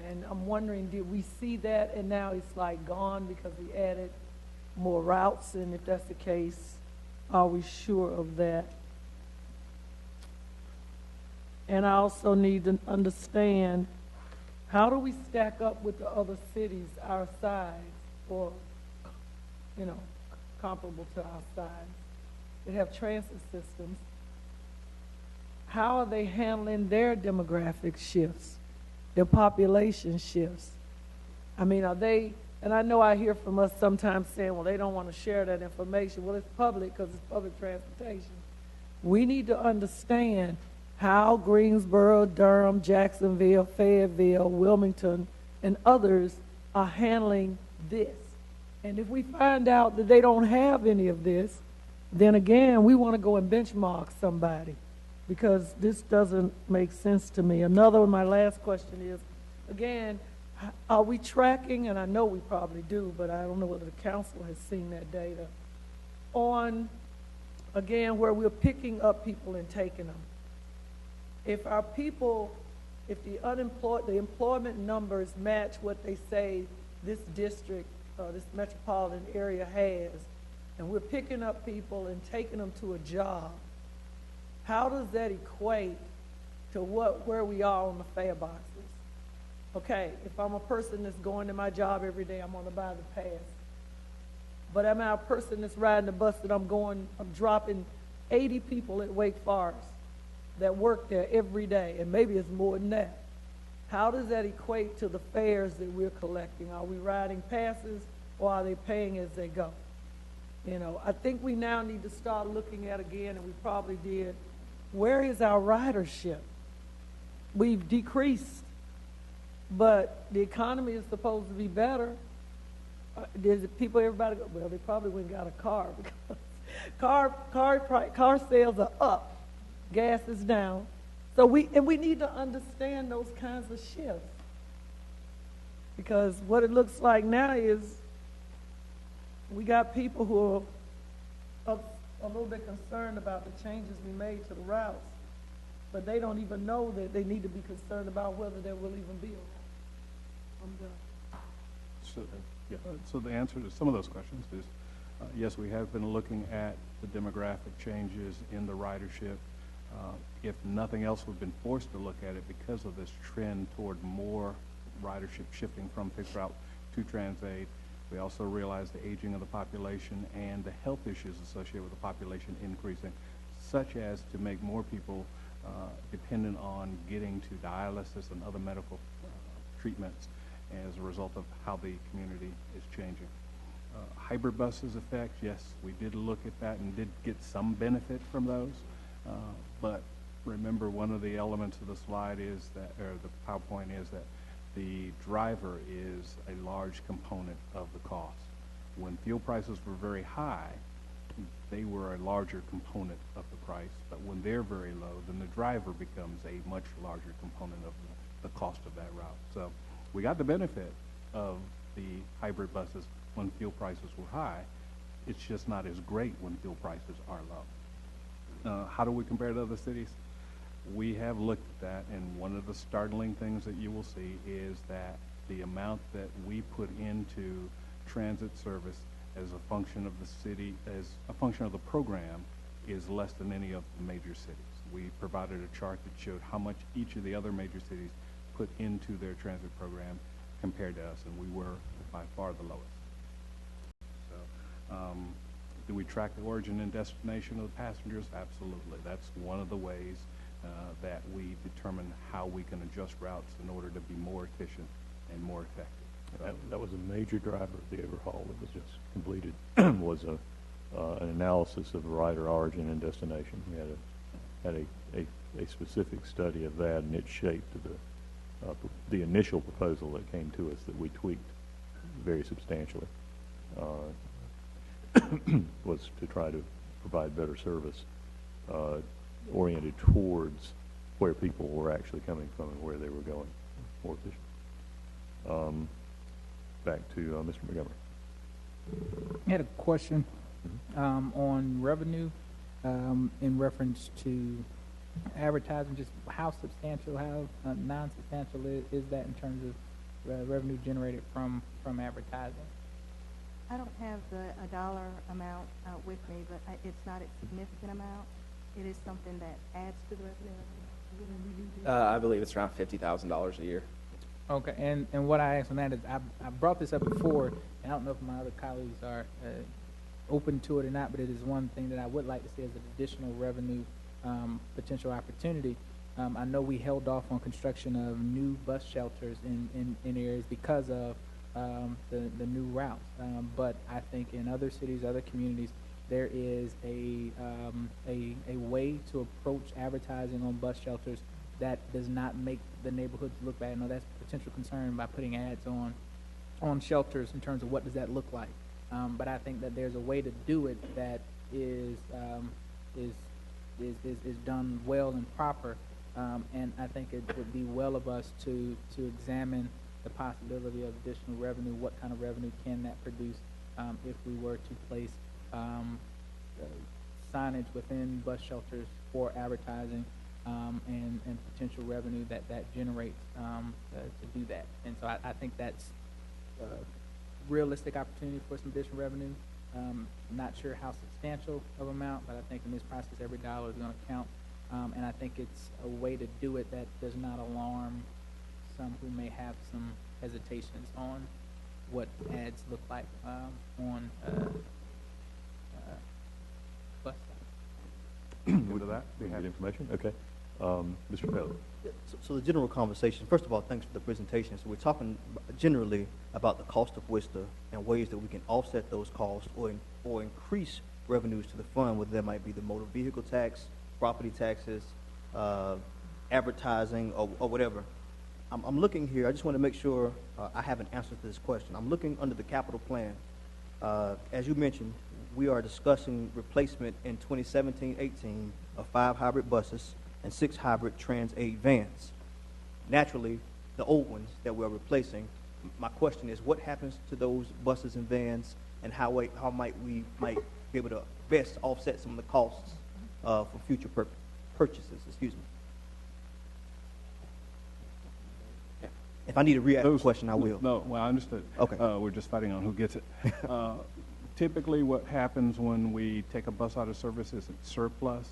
[SPEAKER 12] And I'm wondering, did we see that and now it's like gone because we added more routes? And if that's the case, are we sure of that? And I also need to understand, how do we stack up with the other cities our size, or, comparable to our size, that have transit systems? How are they handling their demographic shifts, their population shifts? I mean, are they, and I know I hear from us sometimes saying, well, they don't want to share that information. Well, it's public because it's public transportation. We need to understand how Greensboro, Durham, Jacksonville, Fayetteville, Wilmington, and others are handling this. And if we find out that they don't have any of this, then again, we want to go and benchmark somebody, because this doesn't make sense to me. My last question is, again, are we tracking, and I know we probably do, but I don't know whether the council has seen that data, on, again, where we're picking up people and taking them. If our people, if the employment numbers match what they say this district, this metropolitan area has, and we're picking up people and taking them to a job, how does that equate to where we are on the fare boxes? Okay, if I'm a person that's going to my job every day, I'm going to buy the pass. But am I a person that's riding the bus that I'm dropping 80 people at Wake Forest that work there every day, and maybe it's more than that? How does that equate to the fares that we're collecting? Are we riding passes, or are they paying as they go? I think we now need to start looking at again, and we probably did, where is our ridership? We've decreased, but the economy is supposed to be better. Everybody go, well, they probably went and got a car, because car sales are up. Gas is down. So we need to understand those kinds of shifts, because what it looks like now is we got people who are a little bit concerned about the changes we made to the routes, but they don't even know that they need to be concerned about whether there will even be a route. I'm done.
[SPEAKER 3] So the answer to some of those questions is, yes, we have been looking at the demographic changes in the ridership. If nothing else, we've been forced to look at it because of this trend toward more ridership shifting from fixed route to Transaid. We also realize the aging of the population and the health issues associated with the population increasing, such as to make more people dependent on getting to dialysis and other medical treatments as a result of how the community is changing. Hybrid buses effect, yes, we did look at that and did get some benefit from those. But remember, one of the elements of the slide is that, or the PowerPoint is that the driver is a large component of the cost. When fuel prices were very high, they were a larger component of the price, but when they're very low, then the driver becomes a much larger component of the cost of that route. So we got the benefit of the hybrid buses when fuel prices were high. It's just not as great when fuel prices are low. How do we compare to other cities? We have looked at that, and one of the startling things that you will see is that the amount that we put into transit service as a function of the city, as a function of the program, is less than any of the major cities. We provided a chart that showed how much each of the other major cities put into their transit program compared to us, and we were by far the lowest. So, do we track the origin and destination of the passengers? Absolutely. That's one of the ways that we determine how we can adjust routes in order to be more efficient and more effective.
[SPEAKER 1] That was a major driver of the overhaul that was just completed, was an analysis of rider origin and destination. We had a specific study of that, and it shaped the initial proposal that came to us that we tweaked very substantially. Was to try to provide better service oriented towards where people were actually coming from and where they were going, more efficient. Back to Mr. Montgomery.
[SPEAKER 7] I had a question on revenue in reference to advertising. Just how substantial, how non-substantial is that in terms of revenue generated from advertising?
[SPEAKER 11] I don't have a dollar amount with me, but it's not a significant amount. It is something that adds to the revenue.
[SPEAKER 5] I believe it's around $50,000 a year.
[SPEAKER 7] Okay, and what I asked on that is, I brought this up before, and I don't know if my other colleagues are open to it or not, but it is one thing that I would like to see as an additional revenue potential opportunity. I know we held off on construction of new bus shelters in areas because of the new routes, but I think in other cities, other communities, there is a way to approach advertising on bus shelters that does not make the neighborhoods look bad. I know that's a potential concern by putting ads on shelters in terms of what does that look like. But I think that there's a way to do it that is done well and proper. And I think it would be well of us to examine the possibility of additional revenue. What kind of revenue can that produce if we were to place signage within bus shelters for advertising and potential revenue that generates to do that. And so I think that's a realistic opportunity for some additional revenue. Not sure how substantial of amount, but I think in this process every dollar is going to count. And I think it's a way to do it that does not alarm some who may have some hesitations on what ads look like on bus sites.
[SPEAKER 3] With that, we have
[SPEAKER 1] Good information. Okay. Mr. Pellet.
[SPEAKER 2] So the general conversation, first of all, thanks for the presentation. So we're talking generally about the cost of WSTA and ways that we can offset those costs or increase revenues to the fund, whether that might be the motor vehicle tax, property taxes, advertising, or whatever. I'm looking here. I just want to make sure I have an answer to this question. I'm looking under the capital plan. As you mentioned, we are discussing replacement in 2017-18 of 5 hybrid buses and 6 hybrid Trans 8 vans. Naturally, the old ones that we're replacing, my question is, what happens to those buses and vans, and how might we be able to best offset some of the costs for future purchases? Excuse me. If I need to re-ask the question, I will.
[SPEAKER 3] No, well, I understood.
[SPEAKER 2] Okay.
[SPEAKER 3] We're just fighting on who gets it. Typically, what happens when we take a bus out of service is it's surplus,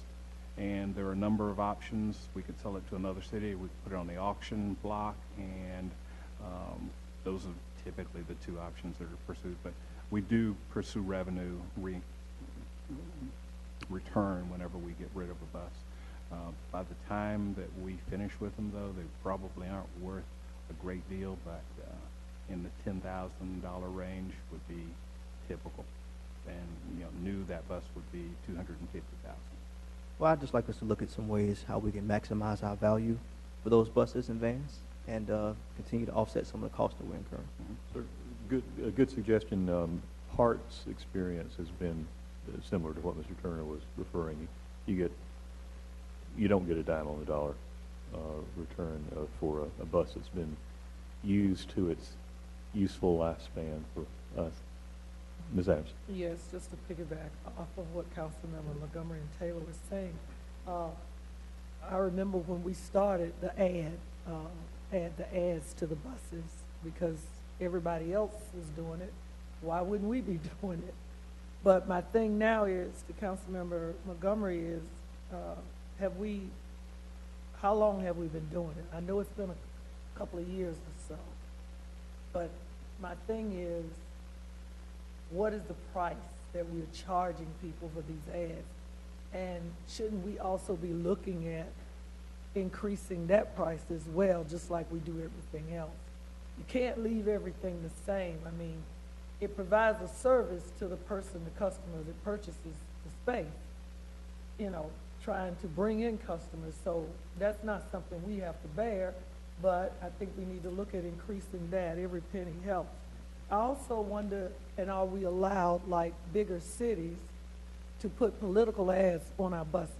[SPEAKER 3] and there are a number of options. We could sell it to another city. We could put it on the auction block, and those are typically the 2 options that are pursued. But we do pursue revenue return whenever we get rid of a bus. By the time that we finish with them, though, they probably aren't worth a great deal, but in the $10,000 range would be typical. And new that bus would be $250,000.
[SPEAKER 2] Well, I'd just like us to look at some ways how we can maximize our value for those buses and vans and continue to offset some of the costs that we're incurring.
[SPEAKER 1] Sir, a good suggestion. Hart's experience has been similar to what Mr. Turner was referring. You don't get a dime on the dollar return for a bus that's been used to its useful lifespan for us. Ms. Adams.
[SPEAKER 12] Yes, just to piggyback off of what Councilmember Montgomery and Taylor was saying. I remember when we started the ads to the buses because everybody else is doing it. Why wouldn't we be doing it? But my thing now is, to Councilmember Montgomery, is how long have we been doing it? I know it's been a couple of years or so, but my thing is, what is the price that we're charging people for these ads? And shouldn't we also be looking at increasing that price as well, just like we do everything else? You can't leave everything the same. I mean, it provides a service to the person, the customer that purchases the space, you know, trying to bring in customers. So that's not something we have to bear, but I think we need to look at increasing that. Every penny helps. I also wonder, and are we allowed, like bigger cities, to put political ads on our buses?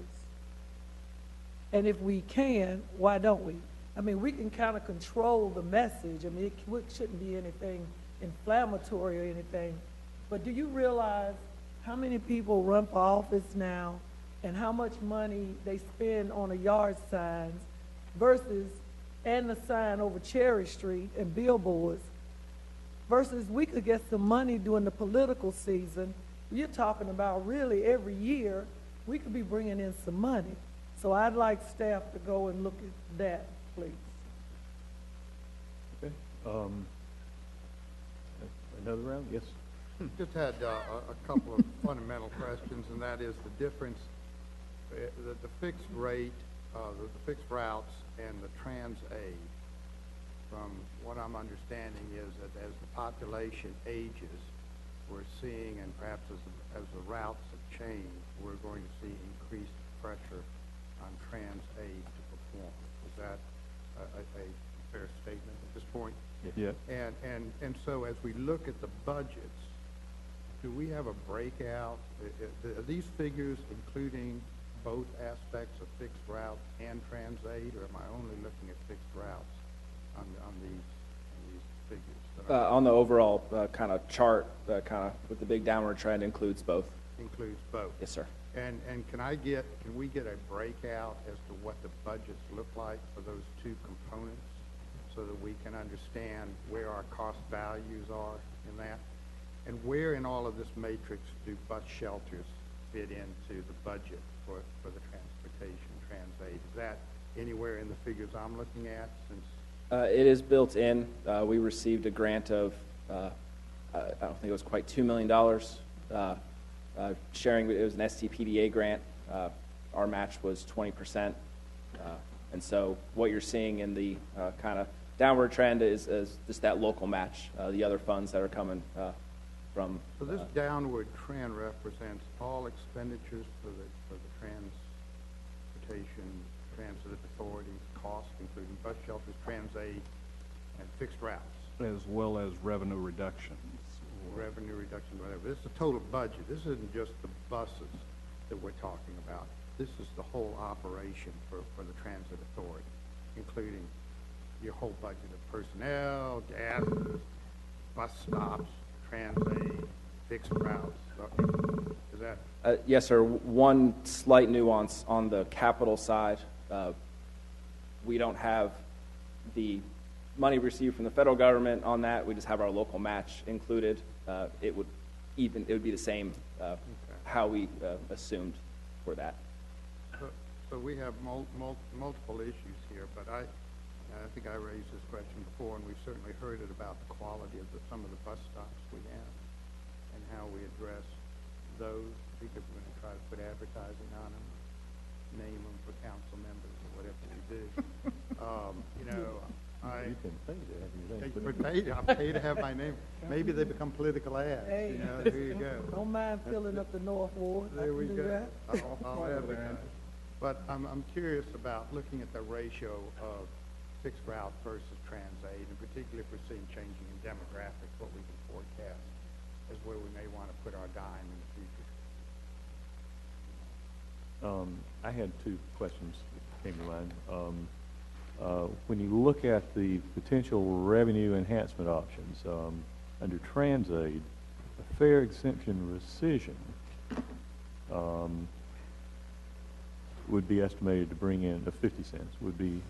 [SPEAKER 12] And if we can, why don't we? I mean, we can kind of control the message. I mean, it shouldn't be anything inflammatory or anything. But do you realize how many people run for office now and how much money they spend on a yard signs versus, and the sign over Cherry Street and billboards, versus we could get some money during the political season. You're talking about really every year we could be bringing in some money. So I'd like staff to go and look at that, please.
[SPEAKER 1] Okay. Another round? Yes.
[SPEAKER 10] Just had a couple of fundamental questions, and that is the difference, the fixed rate, the fixed routes and the trans aid. From what I'm understanding is that as the population ages, we're seeing, and perhaps as the routes have changed, we're going to see increased pressure on trans aid to perform. Is that a fair statement at this point?
[SPEAKER 1] Yeah.
[SPEAKER 10] And so as we look at the budgets, do we have a breakout? Are these figures including both aspects of fixed route and trans aid, or am I only looking at fixed routes on these figures?
[SPEAKER 5] On the overall kind of chart, kind of with the big downward trend, includes both.
[SPEAKER 10] Includes both.
[SPEAKER 5] Yes, sir.
[SPEAKER 10] And can we get a breakout as to what the budgets look like for those two components, so that we can understand where our cost values are in that? And where in all of this matrix do bus shelters fit into the budget for the transportation, trans aid? Is that anywhere in the figures I'm looking at? Since
[SPEAKER 5] it is built in. We received a grant of, I don't think it was quite $2 million. Sharing, it was an STPDA grant. Our match was 20%. And so what you're seeing in the kind of downward trend is just that local match, the other funds that are coming from.
[SPEAKER 10] So this downward trend represents all expenditures for the transportation, transit authority costs, including bus shelters, trans aid, and fixed routes.
[SPEAKER 3] As well as revenue reductions.
[SPEAKER 10] Revenue reduction, whatever. This is the total budget. This isn't just the buses that we're talking about. This is the whole operation for the transit authority, including your whole budget of personnel, gas, bus stops, trans aid, fixed routes. Is that?
[SPEAKER 5] Yes, sir. One slight nuance on the capital side. We don't have the money received from the federal government on that. We just have our local match included. It would be the same how we assumed for that.
[SPEAKER 10] So we have multiple issues here, but I think I raised this question before, and we've certainly heard it about the quality of some of the bus stops we have and how we address those, because we're going to try to put advertising on them, name them for council members or whatever we do. You know,
[SPEAKER 1] You can pay to have your name put in.
[SPEAKER 10] I'm paid to have my name. Maybe they become political ads.
[SPEAKER 12] Hey.
[SPEAKER 10] You know, there you go.
[SPEAKER 12] Don't mind filling up the North Ward.
[SPEAKER 10] There we
[SPEAKER 12] I can do
[SPEAKER 10] go.
[SPEAKER 12] that.
[SPEAKER 10] I'll advertise. But I'm curious about looking at the ratio of fixed route versus trans aid, and particularly if we're seeing changing in demographics, what we can forecast is where we may want to put our dime in the future.
[SPEAKER 1] I had two questions that came to mind. When you look at the potential revenue enhancement options, under trans aid, a fare exemption rescission would be estimated to bring in, 50 cents would be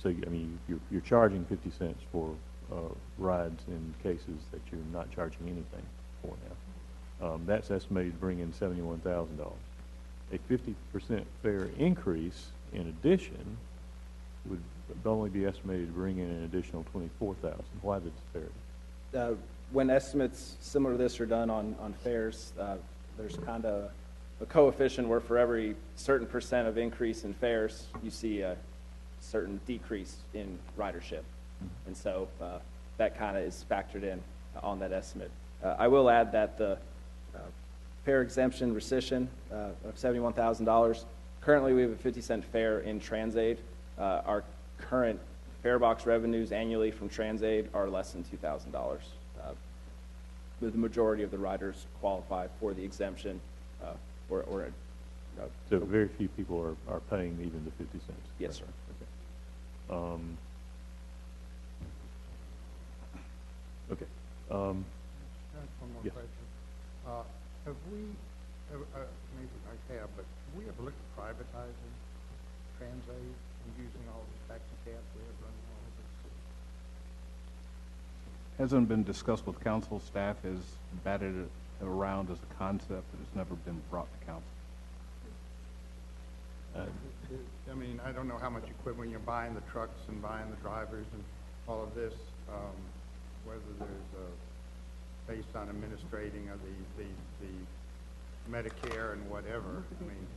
[SPEAKER 1] So, I mean, you're charging 50 cents for rides in cases that you're not charging anything for now. That's estimated to bring in $71,000. A 50% fare increase, in addition, would only be estimated to bring in an additional $24,000. Why the disparity?
[SPEAKER 5] When estimates similar to this are done on fares, there's kind of a coefficient where for every certain percent of increase in fares, you see a certain decrease in ridership. And so that kind of is factored in on that estimate. I will add that the fare exemption rescission of $71,000, currently we have a 50-cent fare in TransAid. Our current fare box revenues annually from TransAid are less than $2,000. The majority of the riders qualify for the exemption,
[SPEAKER 1] So very few people are paying even the 50 cents?
[SPEAKER 5] Yes, sir.
[SPEAKER 1] Okay. Okay.
[SPEAKER 10] One more
[SPEAKER 1] Yes.
[SPEAKER 10] question. Have we, maybe I have, but have we ever looked at privatizing TransAid and using all the taxi cabs we have running all over the city?
[SPEAKER 3] Hasn't been discussed with council. Staff has batted it around as a concept, but it's never been brought to council.
[SPEAKER 10] I mean, I don't know how much equipment, when you're buying the trucks and buying the drivers and all of this, whether there's based on administrating of the Medicare and whatever. I mean,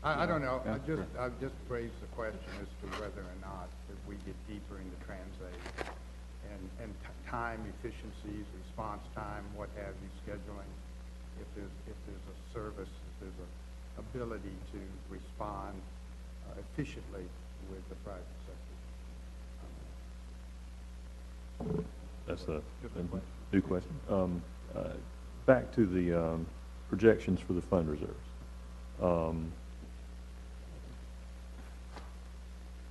[SPEAKER 10] I don't know. I've just raised the question as to whether or not if we get deeper into TransAid and time efficiencies, response time, what have you, scheduling, if there's a service, if there's a ability to respond efficiently with the private sector.
[SPEAKER 1] That's a new question. Back to the projections for the fund reserves.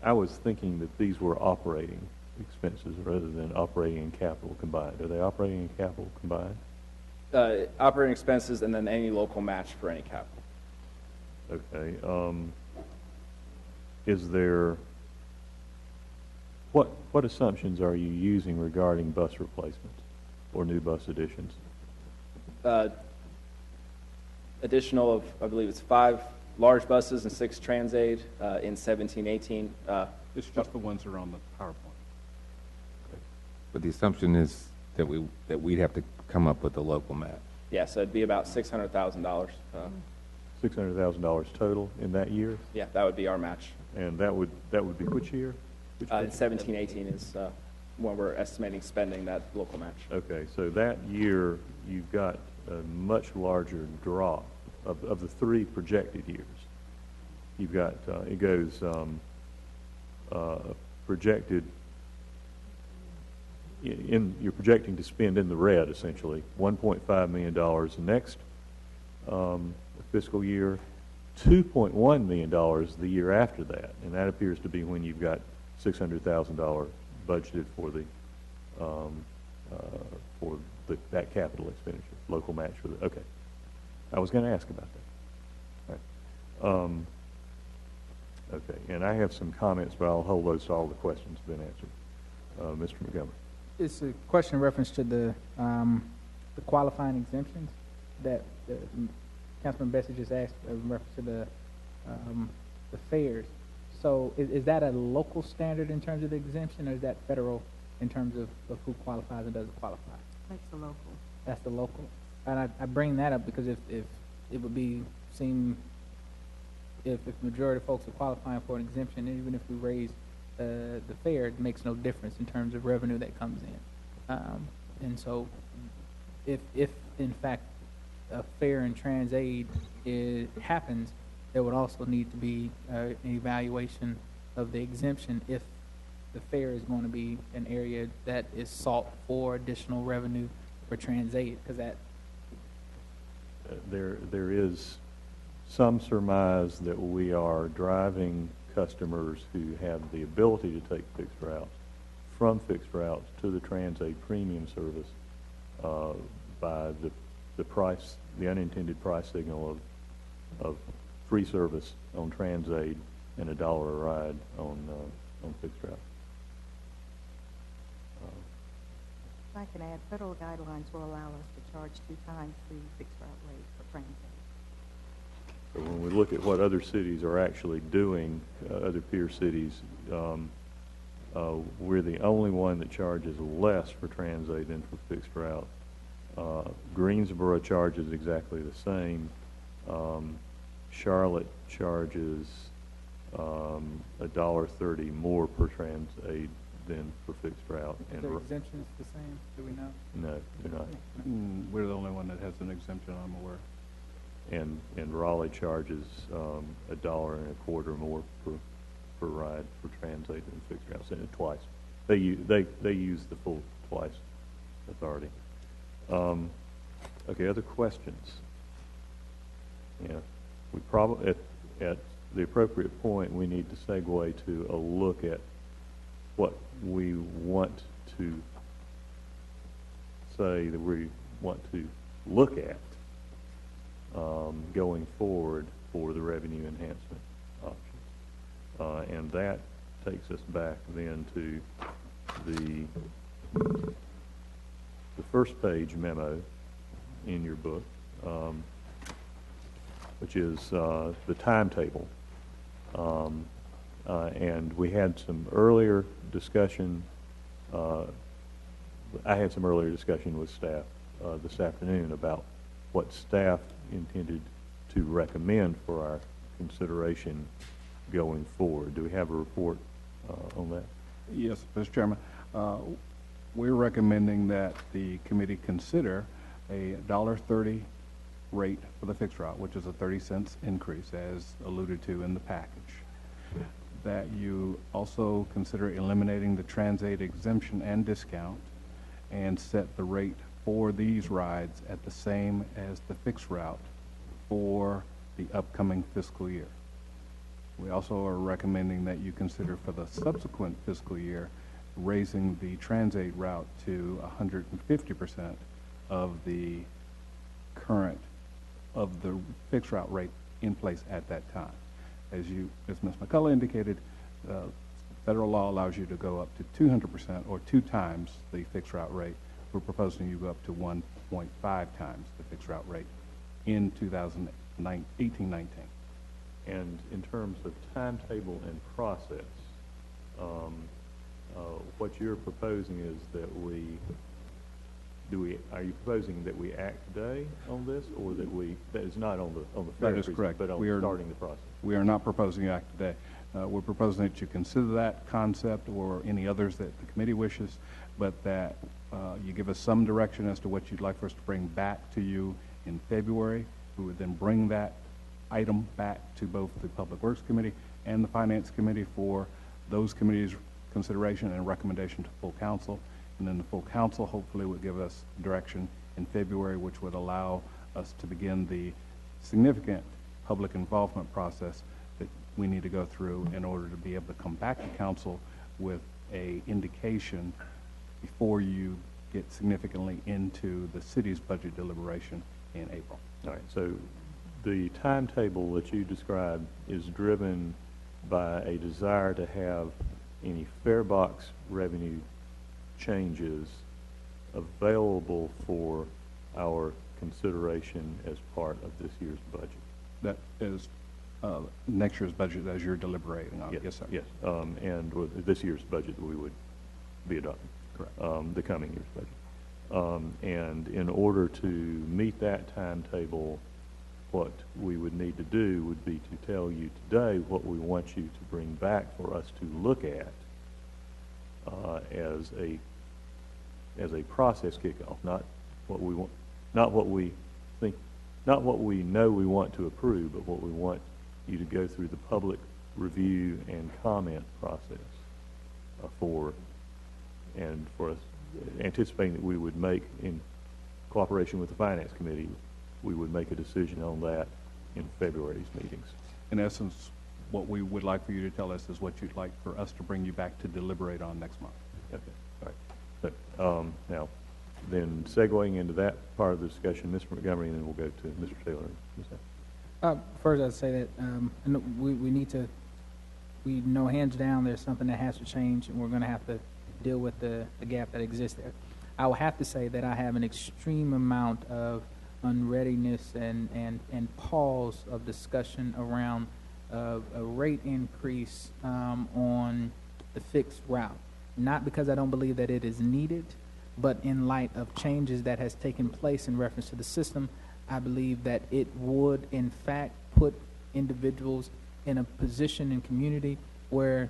[SPEAKER 1] I was thinking that these were operating expenses rather than operating and capital combined. Are they operating and capital combined?
[SPEAKER 5] Operating expenses and then any local match for any capital.
[SPEAKER 1] Okay. Is there, what assumptions are you using regarding bus replacements or new bus additions?
[SPEAKER 5] Additional of, I believe it's 5 large buses and 6 TransAid in 17-18.
[SPEAKER 3] It's just the ones that are on the PowerPoint.
[SPEAKER 9] But the assumption is that we'd have to come up with a local match.
[SPEAKER 5] Yeah, so it'd be about $600,000.
[SPEAKER 1] $600,000 total in that year?
[SPEAKER 5] Yeah, that would be our match.
[SPEAKER 1] And that would be which year? Which
[SPEAKER 5] 17-18 is when we're estimating spending that local match.
[SPEAKER 1] Okay, so that year you've got a much larger drop of the 3 projected years. You've got it goes projected you're projecting to spend in the red essentially $1.5 million the next fiscal year, $2.1 million the year after that, and that appears to be when you've got $600,000 budgeted for that capital expenditure, local match for the. Okay, I was going to ask about that. All right. Okay, and I have some comments, but I'll hold those to all the questions have been answered. Mr. Montgomery.
[SPEAKER 7] It's a question in reference to the qualifying exemptions that Councilman Bessie just asked in reference to the fares. So is that a local standard in terms of the exemption, or is that federal in terms of who qualifies and doesn't qualify?
[SPEAKER 11] That's the local.
[SPEAKER 7] That's the local. And I bring that up because if it would seem if majority of folks are qualifying for an exemption, even if we raise the fare, it makes no difference in terms of revenue that comes in. And so if in fact a fare in TransAid happens, there would also need to be an evaluation of the exemption if the fare is going to be an area that is sought for additional revenue for TransAid, because that
[SPEAKER 1] there is some surmise that we are driving customers who have the ability to take fixed routes from fixed routes to the TransAid premium service by the price, the unintended price signal of free service on TransAid and $1 a ride on fixed routes.
[SPEAKER 11] If I can add, federal guidelines will allow us to charge 2 times the fixed route rate for transit.
[SPEAKER 1] So when we look at what other cities are actually doing, other peer cities, we're the only one that charges less for Transat than for fixed route. Greensboro charges exactly the same. Charlotte charges $1.30 more per Transat than for fixed route.
[SPEAKER 7] Is their exemptions the same? Do we know?
[SPEAKER 1] No, they're not.
[SPEAKER 3] We're the only one that has an exemption, I'm aware.
[SPEAKER 1] And Raleigh charges $1.25 more per ride for Transat than fixed route, and twice. They use the full twice authority. Okay, other questions? Yeah, we probably at the appropriate point we need to segue to a look at what we want to say that we want to look at going forward for the revenue enhancement options. And that takes us back then to the first page memo in your book, which is the timetable. And we had some earlier discussion, I had some earlier discussion with staff this afternoon about what staff intended to recommend for our consideration going forward. Do we have a report on that?
[SPEAKER 3] Yes, Mr. Chairman. We're recommending that the committee consider a $1.30 rate for the fixed route, which is a 30-cent increase, as alluded to in the package. That you also consider eliminating the Transat exemption and discount and set the rate for these rides at the same as the fixed route for the upcoming fiscal year. We also are recommending that you consider for the subsequent fiscal year raising the Transat route to 150% of the current, of the fixed route rate in place at that time. As Ms. McCullough indicated, federal law allows you to go up to 200% or 2 times the fixed route rate. We're proposing you go up to 1.5 times the fixed route rate in 2018-19.
[SPEAKER 1] And in terms of timetable and process, what you're proposing is that are you proposing that we act today on this, or that is not on the
[SPEAKER 3] That is correct.
[SPEAKER 1] But on starting the process?
[SPEAKER 3] We are not proposing you act today. We're proposing that you consider that concept or any others that the committee wishes, but that you give us some direction as to what you'd like for us to bring back to you in February. We would then bring that item back to both the Public Works Committee and the Finance Committee for those committees' consideration and recommendation to full council. And then the full council hopefully would give us direction in February, which would allow us to begin the significant public involvement process that we need to go through in order to be able to come back to council with a indication before you get significantly into the city's budget deliberation in April.
[SPEAKER 1] All right, so the timetable that you described is driven by a desire to have any fare box revenue changes available for our consideration as part of this year's budget.
[SPEAKER 3] That is next year's budget as you're deliberating on. Yes, sir.
[SPEAKER 1] Yes, and with this year's budget we would be adopting.
[SPEAKER 3] Correct.
[SPEAKER 1] The coming year's budget. And in order to meet that timetable, what we would need to do would be to tell you today what we want you to bring back for us to look at as a process kickoff, not what we want, not what we think, not what we know we want to approve, but what we want you to go through the public review and comment process for us, anticipating that we would make, in cooperation with the Finance Committee, we would make a decision on that in February's meetings.
[SPEAKER 3] In essence, what we would like for you to tell us is what you'd like for us to bring you back to deliberate on next month.
[SPEAKER 1] Okay, all right. So, now, then segueing into that part of the discussion, Mr. Montgomery, and then we'll go to Mr. Taylor.
[SPEAKER 7] First, I'd say that we need to we know hands down there's something that has to change, and we're going to have to deal with the gap that exists there. I will have to say that I have an extreme amount of unreadiness and pause of discussion around a rate increase on the fixed route. Not because I don't believe that it is needed, but in light of changes that has taken place in reference to the system, I believe that it would, in fact, put individuals in a position in community where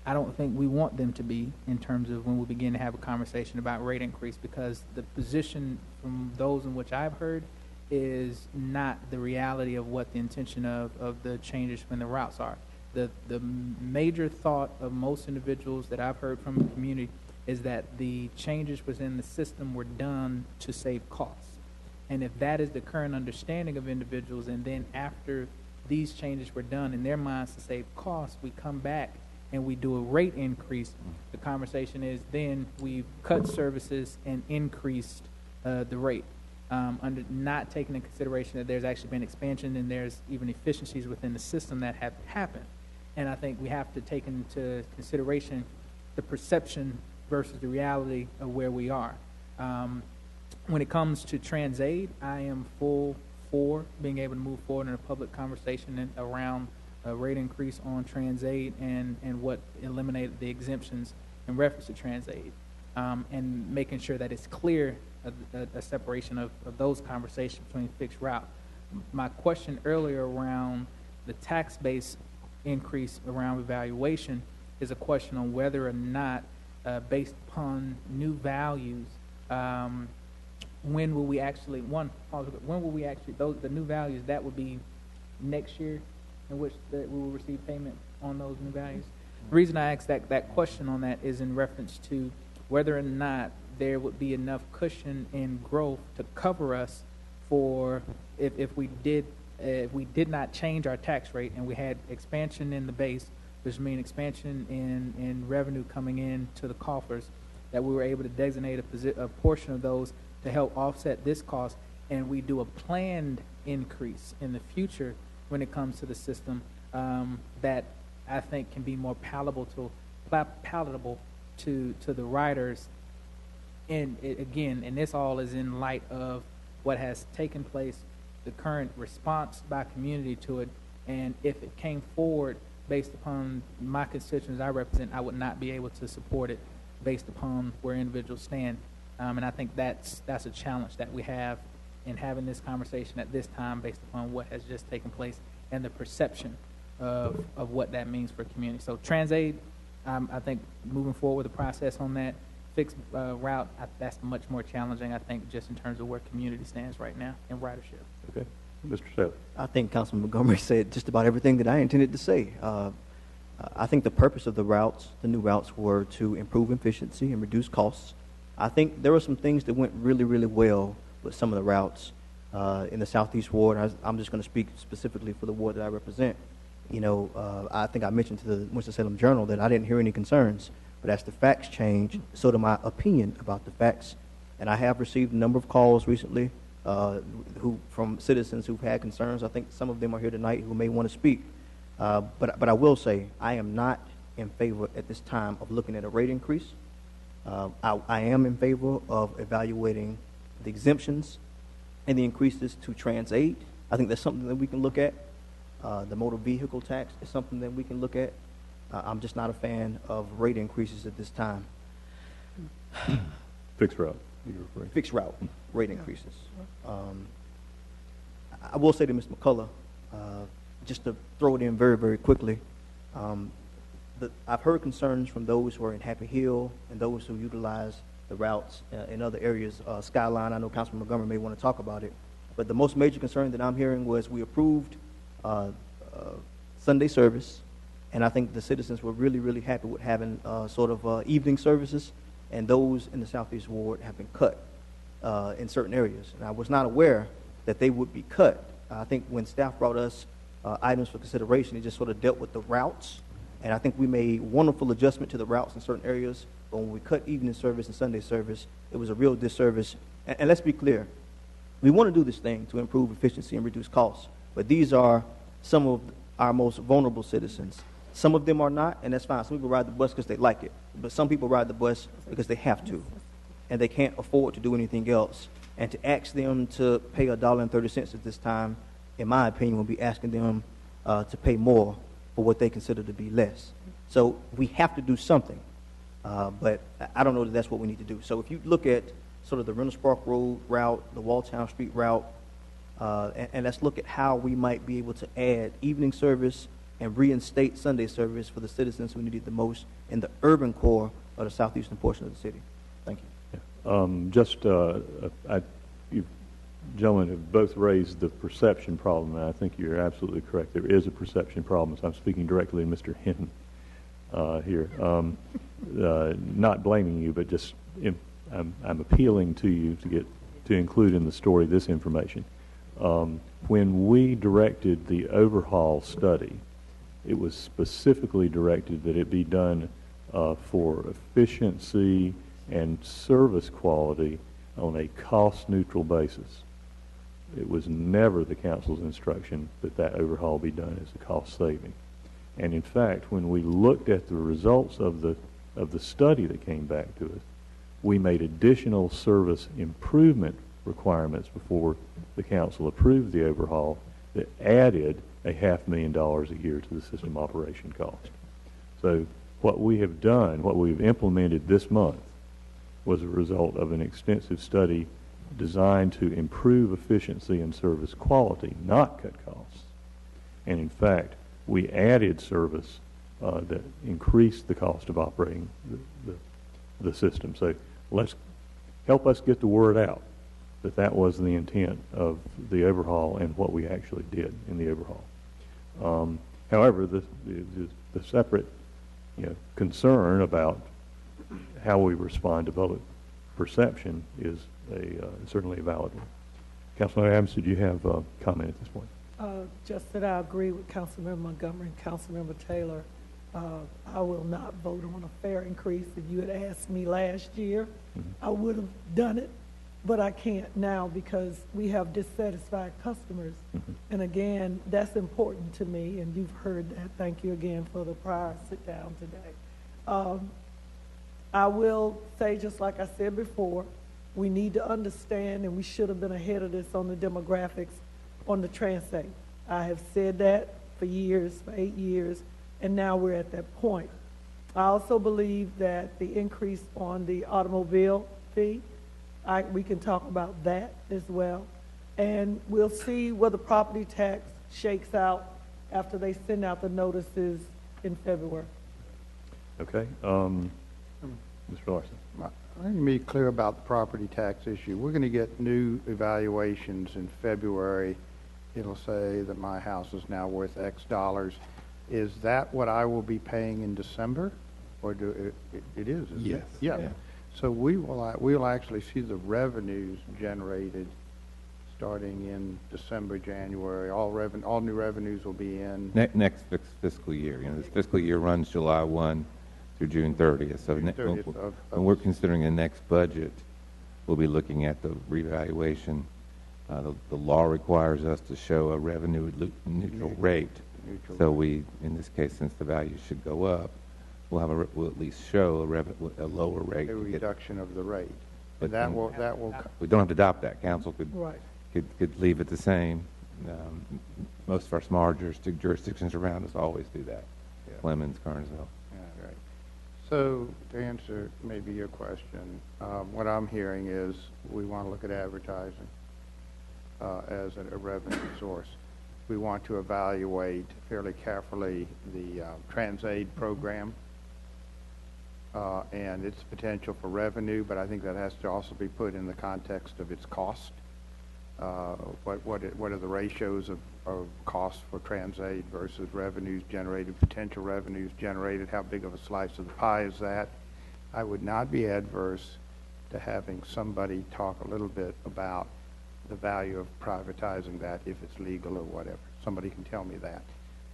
[SPEAKER 7] I don't think we want them to be in terms of when we begin to have a conversation about rate increase, because the position from those in which I've heard is not the reality of what the intention of the changes when the routes are. The major thought of most individuals that I've heard from the community is that the changes within the system were done to save costs. And if that is the current understanding of individuals, and then after these changes were done in their minds to save costs, we come back and we do a rate increase, the conversation is then we've cut services and increased the rate, under not taking into consideration that there's actually been expansion and there's even efficiencies within the system that have happened. And I think we have to take into consideration the perception versus the reality of where we are. When it comes to TransAid, I am full for being able to move forward in a public conversation around a rate increase on TransAid and what eliminated the exemptions in reference to TransAid, and making sure that it's clear a separation of those conversations between fixed route. My question earlier around the tax base increase around evaluation is a question on whether or not, based upon new values, when will we actually, the new values, that would be next year in which we will receive payment on those new values? The reason I asked that question on that is in reference to whether or not there would be enough cushion in growth to cover us for if we did not change our tax rate and we had expansion in the base, which means expansion in revenue coming in to the coffers, that we were able to designate a portion of those to help offset this cost, and we do a planned increase in the future when it comes to the system, that I think can be more palatable to the riders. And this all is in light of what has taken place, the current response by community to it, and if it came forward based upon my constituents I represent, I would not be able to support it based upon where individuals stand. And I think that's a challenge that we have in having this conversation at this time based upon what has just taken place and the perception of what that means for community. So TransAid, I think moving forward with the process on that fixed route, that's much more challenging, I think, just in terms of where community stands right now in ridership.
[SPEAKER 1] Okay. Mr. Salem.
[SPEAKER 2] I think Councilman Montgomery said just about everything that I intended to say. I think the purpose of the new routes, were to improve efficiency and reduce costs. I think there were some things that went really, really well with some of the routes in the Southeast Ward. I'm just going to speak specifically for the ward that I represent. I think I mentioned to the Winston-Salem Journal that I didn't hear any concerns, but as the facts change, so do my opinion about the facts. And I have received a number of calls recently from citizens who've had concerns. I think some of them are here tonight who may want to speak. But I will say I am not in favor at this time of looking at a rate increase. I am in favor of evaluating the exemptions and the increases to TransAid. I think that's something that we can look at. The motor vehicle tax is something that we can look at. I'm just not a fan of rate increases at this time.
[SPEAKER 1] Fixed route.
[SPEAKER 2] Fixed route rate increases. I will say to Ms. McCullough, just to throw it in very, very quickly, I've heard concerns from those who are in Happy Hill and those who utilize the routes in other areas. Skyline, I know Councilman Montgomery may want to talk about it, but the most major concern that I'm hearing was we approved Sunday service, and I think the citizens were really, really happy with having sort of evening services, and those in the Southeast Ward have been cut in certain areas. And I was not aware that they would be cut. I think when staff brought us items for consideration, it just sort of dealt with the routes, and I think we made wonderful adjustment to the routes in certain areas, but when we cut evening service and Sunday service, it was a real disservice. And let's be clear, we want to do this thing to improve efficiency and reduce costs, but these are some of our most vulnerable citizens, Some of them are not, and that's fine. Some people ride the bus because they like it, but some people ride the bus because they have to, and they can't afford to do anything else. And to ask them to pay $1.30 at this time, in my opinion, would be asking them to pay more for what they consider to be less. So we have to do something, but I don't know that that's what we need to do. So if you look at sort of the Reynolds Park Road route, the Walltown Street route, and let's look at how we might be able to add evening service and reinstate Sunday service for the citizens who need it the most in the urban core of the southeastern portion of the city. Thank you.
[SPEAKER 1] You gentlemen have both raised the perception problem, and I think you're absolutely correct. There is a perception problem, so I'm speaking directly to Mr. Hinton here. Not blaming you, but just I'm appealing to you to include in the story this information. When we directed the overhaul study, it was specifically directed that it be done for efficiency and service quality on a cost-neutral basis. It was never the council's instruction that that overhaul be done as a cost saving. And in fact, when we looked at the results of the study that came back to us, we made additional service improvement requirements before the council approved the overhaul that added $500,000 a year to the system operation cost. So what we have done, what we've implemented this month, was a result of an extensive study designed to improve efficiency and service quality, not cut costs. And in fact, we added service that increased the cost of operating the system. So let's help us get the word out that that was the intent of the overhaul and what we actually did in the overhaul. However, the separate concern about how we respond to public perception is certainly a valid one. Councilman Adams, did you have a comment at this point?
[SPEAKER 12] Just that I agree with Councilmember Montgomery and Councilmember Taylor. I will not vote on a fare increase. If you had asked me last year, I would have done it, but I can't now because we have dissatisfied customers. And again, that's important to me, and you've heard that. Thank you again for the prior sit down today. I will say, just like I said before, we need to understand, and we should have been ahead of this on the demographics on the Transat. I have said that for years, for 8 years, and now we're at that point. I also believe that the increase on the automobile fee, we can talk about that as well. And we'll see where the property tax shakes out after they send out the notices in February.
[SPEAKER 1] Okay. Mr. Larson.
[SPEAKER 10] Let me be clear about the property tax issue. We're going to get new evaluations in February. It'll say that my house is now worth X dollars. Is that what I will be paying in December? Or it is, isn't it?
[SPEAKER 9] Yes.
[SPEAKER 10] Yeah. So we'll actually see the revenues generated starting in December, January. All new revenues will be in
[SPEAKER 9] Next fiscal year. This fiscal year runs July 1 through June 30th. So when we're considering the next budget, we'll be looking at the revaluation. The law requires us to show a revenue neutral rate. So we, in this case, since the value should go up, we'll at least show a lower rate.
[SPEAKER 10] A reduction of the rate.
[SPEAKER 9] But
[SPEAKER 10] that will.
[SPEAKER 9] We don't have to adopt that. Council could
[SPEAKER 12] Right.
[SPEAKER 9] could leave it the same. Most of our smaller jurisdictions around us always do that.
[SPEAKER 10] Yeah.
[SPEAKER 9] Clemens, Carnesville.
[SPEAKER 10] Yeah, right. So to answer maybe your question, what I'm hearing is we want to look at advertising as a revenue source. We want to evaluate fairly carefully the TransAid program and its potential for revenue, but I think that has to also be put in the context of its cost. What are the ratios of cost for TransAid versus revenues generated, potential revenues generated? How big of a slice of the pie is that? I would not be adverse to having somebody talk a little bit about the value of privatizing that if it's legal or whatever. Somebody can tell me that.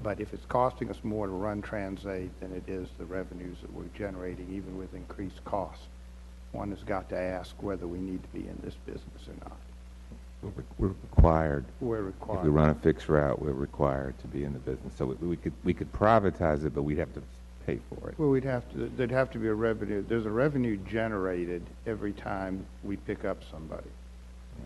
[SPEAKER 10] But if it's costing us more to run TransAid than it is the revenues that we're generating, even with increased costs, one has got to ask whether we need to be in this business or not.
[SPEAKER 9] we're required.
[SPEAKER 10] We're
[SPEAKER 9] If
[SPEAKER 10] required.
[SPEAKER 9] we run a fixed route, we're required to be in the business. So we could privatize it, but we'd have to pay for it.
[SPEAKER 10] Well, there'd have to be a revenue, there's a revenue generated every time we pick up somebody,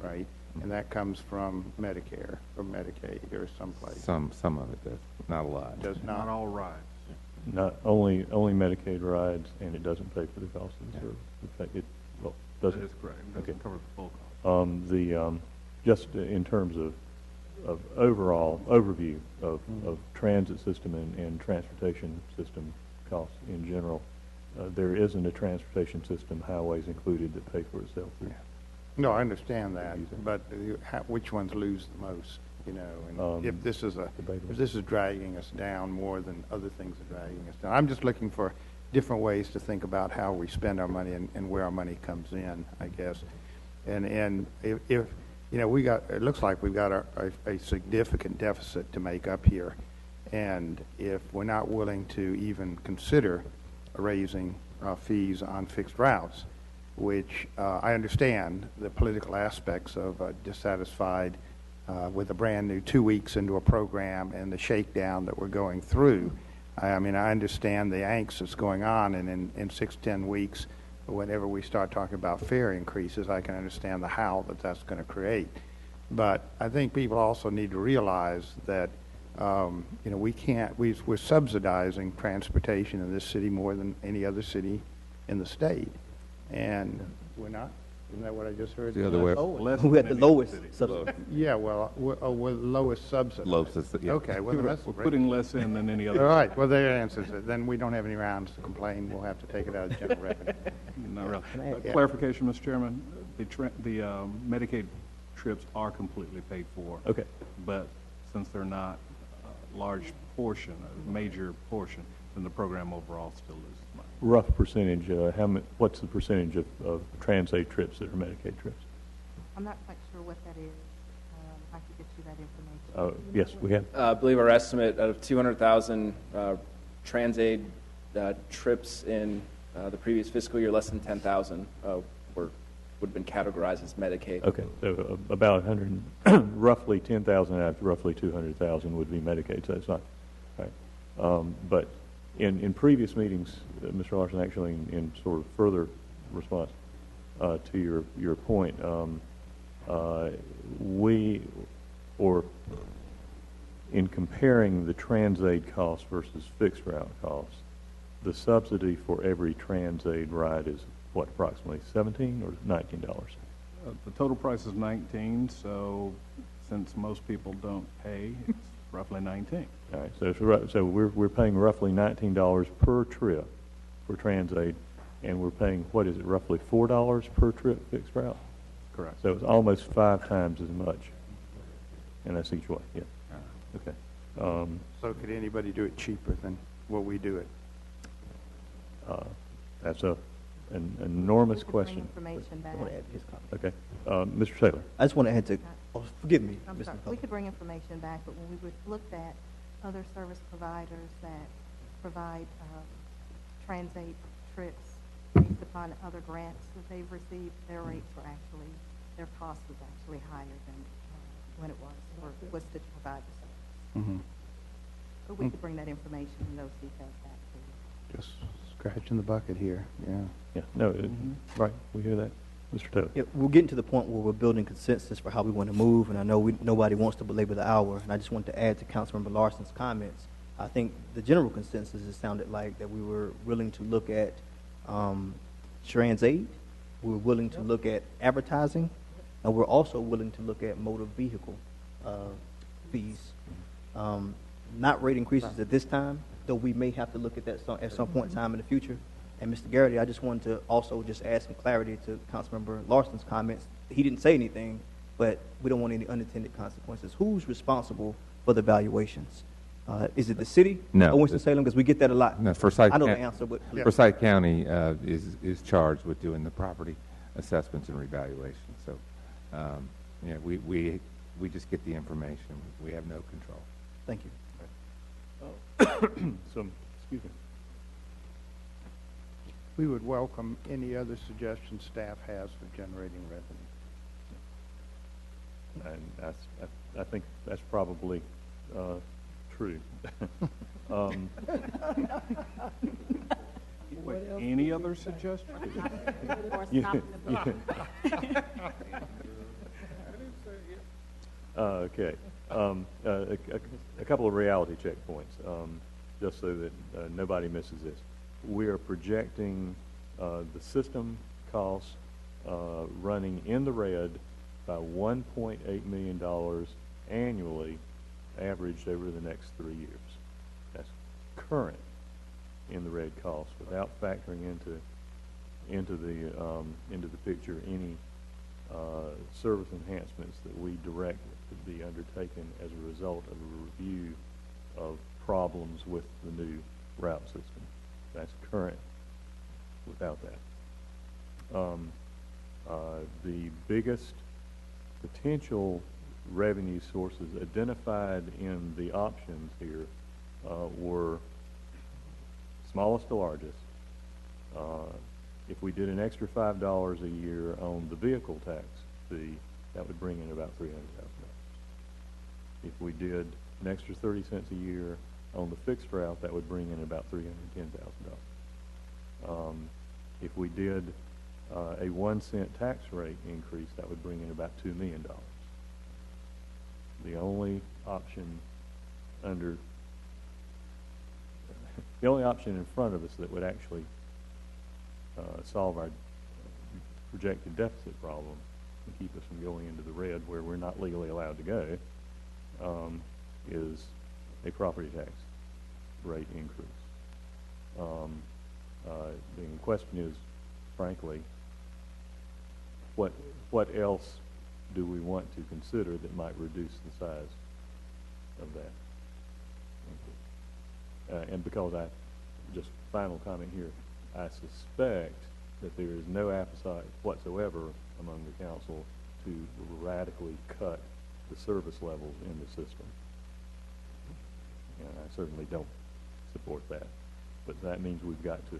[SPEAKER 10] right? And that comes from Medicare or Medicaid or someplace.
[SPEAKER 9] Some of it does, not a lot.
[SPEAKER 10] Does
[SPEAKER 3] Not
[SPEAKER 10] not.
[SPEAKER 3] all rides.
[SPEAKER 1] Not only Medicaid rides, and it doesn't pay for the cost of the service. In fact, it, well,
[SPEAKER 3] That
[SPEAKER 1] doesn't.
[SPEAKER 3] is correct. It
[SPEAKER 1] Okay.
[SPEAKER 3] doesn't cover the full cost.
[SPEAKER 1] Just in terms of overall overview of transit system and transportation system costs in general, there isn't a transportation system, highways included, that pay for itself through.
[SPEAKER 10] No, I understand that, but which ones lose the most, you know? And if this is dragging us down more than other things are dragging us down. I'm just looking for different ways to think about how we spend our money and where our money comes in, I guess. And if you know, it looks like we've got a significant deficit to make up here. And if we're not willing to even consider raising fees on fixed routes, which I understand the political aspects of dissatisfied with a brand new 2 weeks into a program and the shakedown that we're going through. I mean, I understand the angst that's going on, and in 6-10 weeks, whenever we start talking about fare increases, I can understand the howl that's going to create. But I think people also need to realize that you know, we're subsidizing transportation in this city more than any other city in the state, and we're not. Isn't that what I just heard?
[SPEAKER 9] The other way.
[SPEAKER 3] Less
[SPEAKER 2] Who had
[SPEAKER 3] than
[SPEAKER 2] the
[SPEAKER 3] any
[SPEAKER 2] lowest
[SPEAKER 3] city.
[SPEAKER 2] subsidy?
[SPEAKER 10] Yeah, well, we're lowest subsidy.
[SPEAKER 9] Yeah.
[SPEAKER 10] Okay, well, that's
[SPEAKER 3] We're putting less in than any
[SPEAKER 10] all
[SPEAKER 3] other.
[SPEAKER 10] right. Well, there answers it. Then we don't have any rounds to complain. We'll have to take it out of general revenue.
[SPEAKER 3] Not really.
[SPEAKER 2] Can I add-
[SPEAKER 3] Clarification, Mr. Chairman, the Medicaid trips are completely paid for.
[SPEAKER 1] Okay.
[SPEAKER 3] But since they're not a large portion, a major portion, then the program overall still loses money.
[SPEAKER 1] Rough percentage, what's the percentage of TransAid trips that are Medicaid trips?
[SPEAKER 11] I'm not quite sure what that is. I could get you that information.
[SPEAKER 1] Yes, we have.
[SPEAKER 5] I believe our estimate out of 200,000 TransAid trips in the previous fiscal year, less than 10,000 would have been categorized as Medicaid.
[SPEAKER 1] Okay, so about 100, roughly 10,000 out of roughly 200,000 would be Medicaid, so that's not, right. But in previous meetings, Mr. Larson, actually in sort of further response to your point, in comparing the TransAid cost versus fixed route costs, the subsidy for every TransAid ride is what, approximately $17 or $19?
[SPEAKER 3] The total price is 19, so since most people don't pay, it's roughly 19.
[SPEAKER 1] All right, so we're paying roughly $19 per trip for TransAid, and we're paying, what is it, roughly $4 per trip fixed route?
[SPEAKER 3] Correct.
[SPEAKER 1] So it's almost 5 times as much, and that's each way, yeah. Okay.
[SPEAKER 10] So could anybody do it cheaper than what we do it?
[SPEAKER 1] That's an enormous
[SPEAKER 11] We could
[SPEAKER 1] question.
[SPEAKER 11] bring information back.
[SPEAKER 2] I want to add his comment.
[SPEAKER 1] Okay. Mr. Taylor?
[SPEAKER 2] I just want to add to, oh, forgive me,
[SPEAKER 11] I'm
[SPEAKER 2] Mr.
[SPEAKER 11] sorry,
[SPEAKER 2] McCullough.
[SPEAKER 11] we could bring information back, but when we looked at other service providers that provide TransAid trips based upon other grants that they've received, their rates were actually, their cost was actually higher than when it was for WSTA to provide the service.
[SPEAKER 10] Mm-hmm.
[SPEAKER 11] But we could bring that information and those details back to you.
[SPEAKER 10] Just scratching the bucket here, yeah.
[SPEAKER 1] Yeah, no, right, we hear that. Mr. Taylor?
[SPEAKER 2] Yeah, we're getting to the point where we're building consensus for how we want to move, and I know nobody wants to belabor the hour, and I just want to add to Councilmember Larson's comments. I think the general consensus, it sounded like that we were willing to look at TransAid, we were willing to look at advertising, and we're also willing to look at motor vehicle fees. Not rate increases at this time, though we may have to look at that at some point in time in the future. And Mr. Garrity, I just wanted to also just add some clarity to Councilmember Larson's comments. He didn't say anything, but we don't want any unintended consequences. Who's responsible for the valuations? Is it the city?
[SPEAKER 9] No.
[SPEAKER 2] Or Winston-Salem? Because we get that a lot.
[SPEAKER 9] No, Forsyth
[SPEAKER 2] I know the
[SPEAKER 9] County-
[SPEAKER 2] answer, but
[SPEAKER 9] Forsyth County is charged with doing the property assessments and revaluation. So, yeah, we just get the information. We have no control.
[SPEAKER 2] thank you.
[SPEAKER 1] So, excuse me.
[SPEAKER 10] We would welcome any other suggestions staff has for generating revenue.
[SPEAKER 1] And I think that's probably true. Um,
[SPEAKER 12] What else?
[SPEAKER 3] Any other suggestions?
[SPEAKER 4] Or
[SPEAKER 1] Yeah,
[SPEAKER 4] stop the
[SPEAKER 1] yeah.
[SPEAKER 4] block.
[SPEAKER 1] Okay. A couple of reality checkpoints, just so that nobody misses this. We are projecting the system costs running in the red by $1.8 million annually, averaged over the next 3 years. That's current in the red cost, without factoring into the picture any service enhancements that we direct to be undertaken as a result of a review of problems with the new route system. That's current without that. The biggest potential revenue sources identified in the options here were smallest to largest. If we did an extra $5 a year on the vehicle tax fee, that would bring in about $300,000. If we did an extra 30 cents a year on the fixed route, that would bring in about $310,000. If we did a 1 cent tax rate increase, that would bring in about $2 million. The only option in front of us that would actually solve our projected deficit problem and keep us from going into the red where we're not legally allowed to go is a property tax rate increase. The question is, frankly, what else do we want to consider that might reduce the size of that? And because just final comment here, I suspect that there is no appetite whatsoever among the council to radically cut the service levels in the system. And I certainly don't support that. But that means we've got to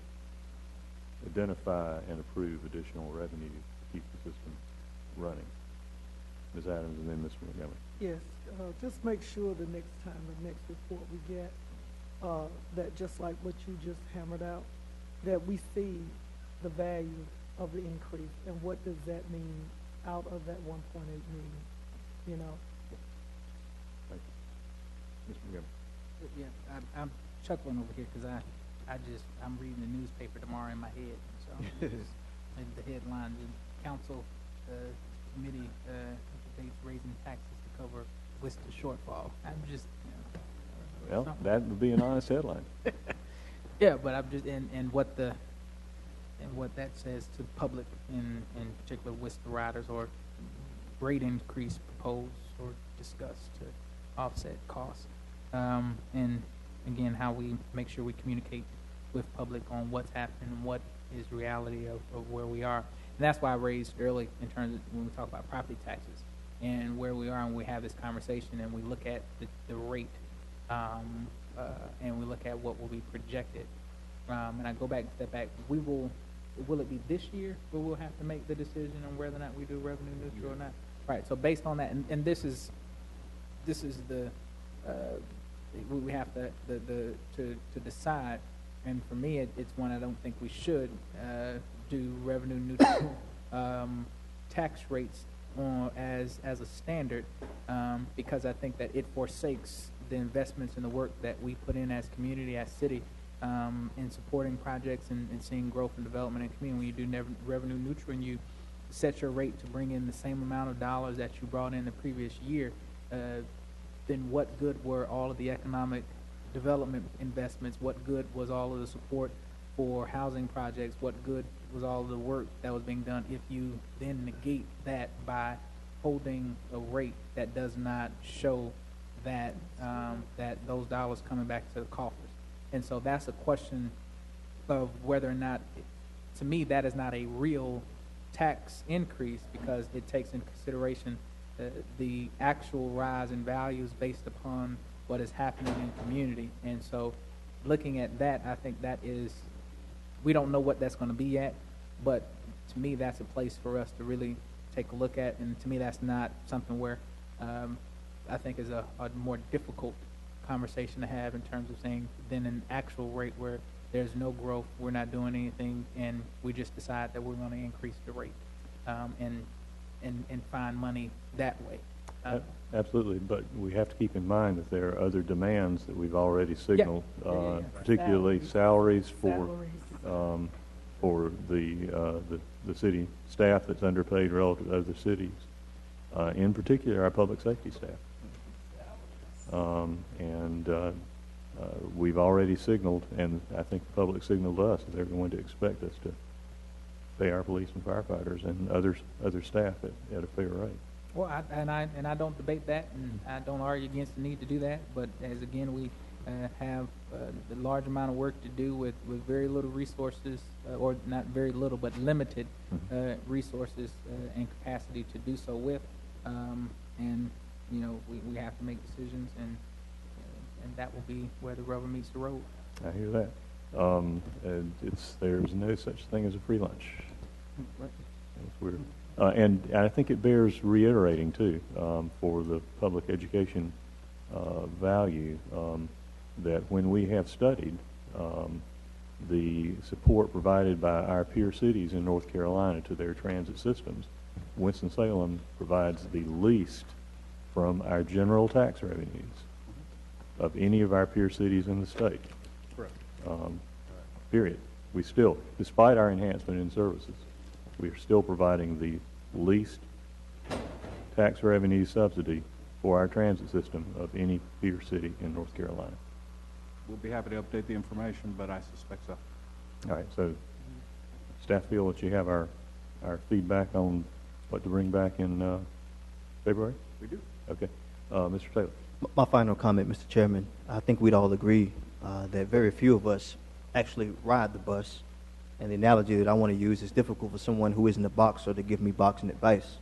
[SPEAKER 1] identify and approve additional revenue to keep the system running. Ms. Adams and then Mr. Montgomery.
[SPEAKER 12] Yes, just make sure the next time, the next report we get, that just like what you just hammered out, that we see the value of the increase and what does that mean out of that 1.8 million, you know?
[SPEAKER 1] Thank you. Mr. Montgomery.
[SPEAKER 7] Yeah, I'm chuckling over here because I'm reading the newspaper tomorrow in my head. So and the headlines and council committee debates raising taxes to cover Worcester shortfall. I'm just,
[SPEAKER 1] Well, that would be an honest headline.
[SPEAKER 7] yeah, but I'm just and what that says to the public in particular Worcester riders, or rate increase proposed or discussed to offset costs. And again, how we make sure we communicate with public on what's happening and what is reality of where we are. And that's why I raised early in terms of when we talk about property taxes and where we are, and we have this conversation and we look at the rate and we look at what will be projected. And I go back, step back, will it be this year where we'll have to make the decision on whether or not we do revenue neutral or not? Right, so based on that, and this is the, we have to decide, and for me, it's one I don't think we should do revenue neutral tax rates as a standard, because I think that it forsakes the investments and the work that we put in as community, as city, in supporting projects and seeing growth and development in community. When you do revenue neutral and you set your rate to bring in the same amount of dollars that you brought in the previous year, then what good were all of the economic development investments? What good was all of the support for housing projects? What good was all of the work that was being done if you then negate that by holding a rate that does not show that that those dollars coming back to the coffers? And so that's a question of whether or not, to me, that is not a real tax increase, because it takes into consideration the actual rise in values based upon what is happening in community. And so looking at that, I think that is, we don't know what that's going to be at, but to me, that's a place for us to really take a look at, and to me, that's not something where, I think is a more difficult conversation to have in terms of saying than an actual rate where there's no growth, we're not doing anything, and we just decide that we're gonna increase the rate, and find money that way.
[SPEAKER 1] Absolutely, but we have to keep in mind that there are other demands that we've already signaled, particularly salaries for the city staff that's underpaid relative to other cities, in particular our public safety staff. We've already signaled, and I think the public signaled to us that they're going to expect us to pay our police and firefighters and other staff at a fair rate.
[SPEAKER 7] Well, I don't debate that, and I don't argue against the need to do that, but as again, we have a large amount of work to do with very little resources, or not very little, but limited resources and capacity to do so with, and you know, we have to make decisions, and that will be where the rubber meets the road.
[SPEAKER 1] I hear that. And there's no such thing as a free lunch.
[SPEAKER 7] Right.
[SPEAKER 1] That's weird. And I think it bears reiterating too, for the public education value, that when we have studied the support provided by our peer cities in North Carolina to their transit systems, Winston-Salem provides the least from our general tax revenues of any of our peer cities in the state.
[SPEAKER 3] Correct.
[SPEAKER 1] Period. We still, despite our enhancement in services, we are still providing the least tax revenue subsidy for our transit system of any peer city in North Carolina.
[SPEAKER 3] We'll be happy to update the information, but I suspect so.
[SPEAKER 1] All right, so staff feel that you have our feedback on what to bring back in February?
[SPEAKER 3] We do.
[SPEAKER 1] Okay. Mr. Taylor.
[SPEAKER 2] My final comment, Mr. Chairman, I think we'd all agree that very few of us actually ride the bus. And the analogy that I want to use is difficult for someone who isn't a boxer to give me boxing advice.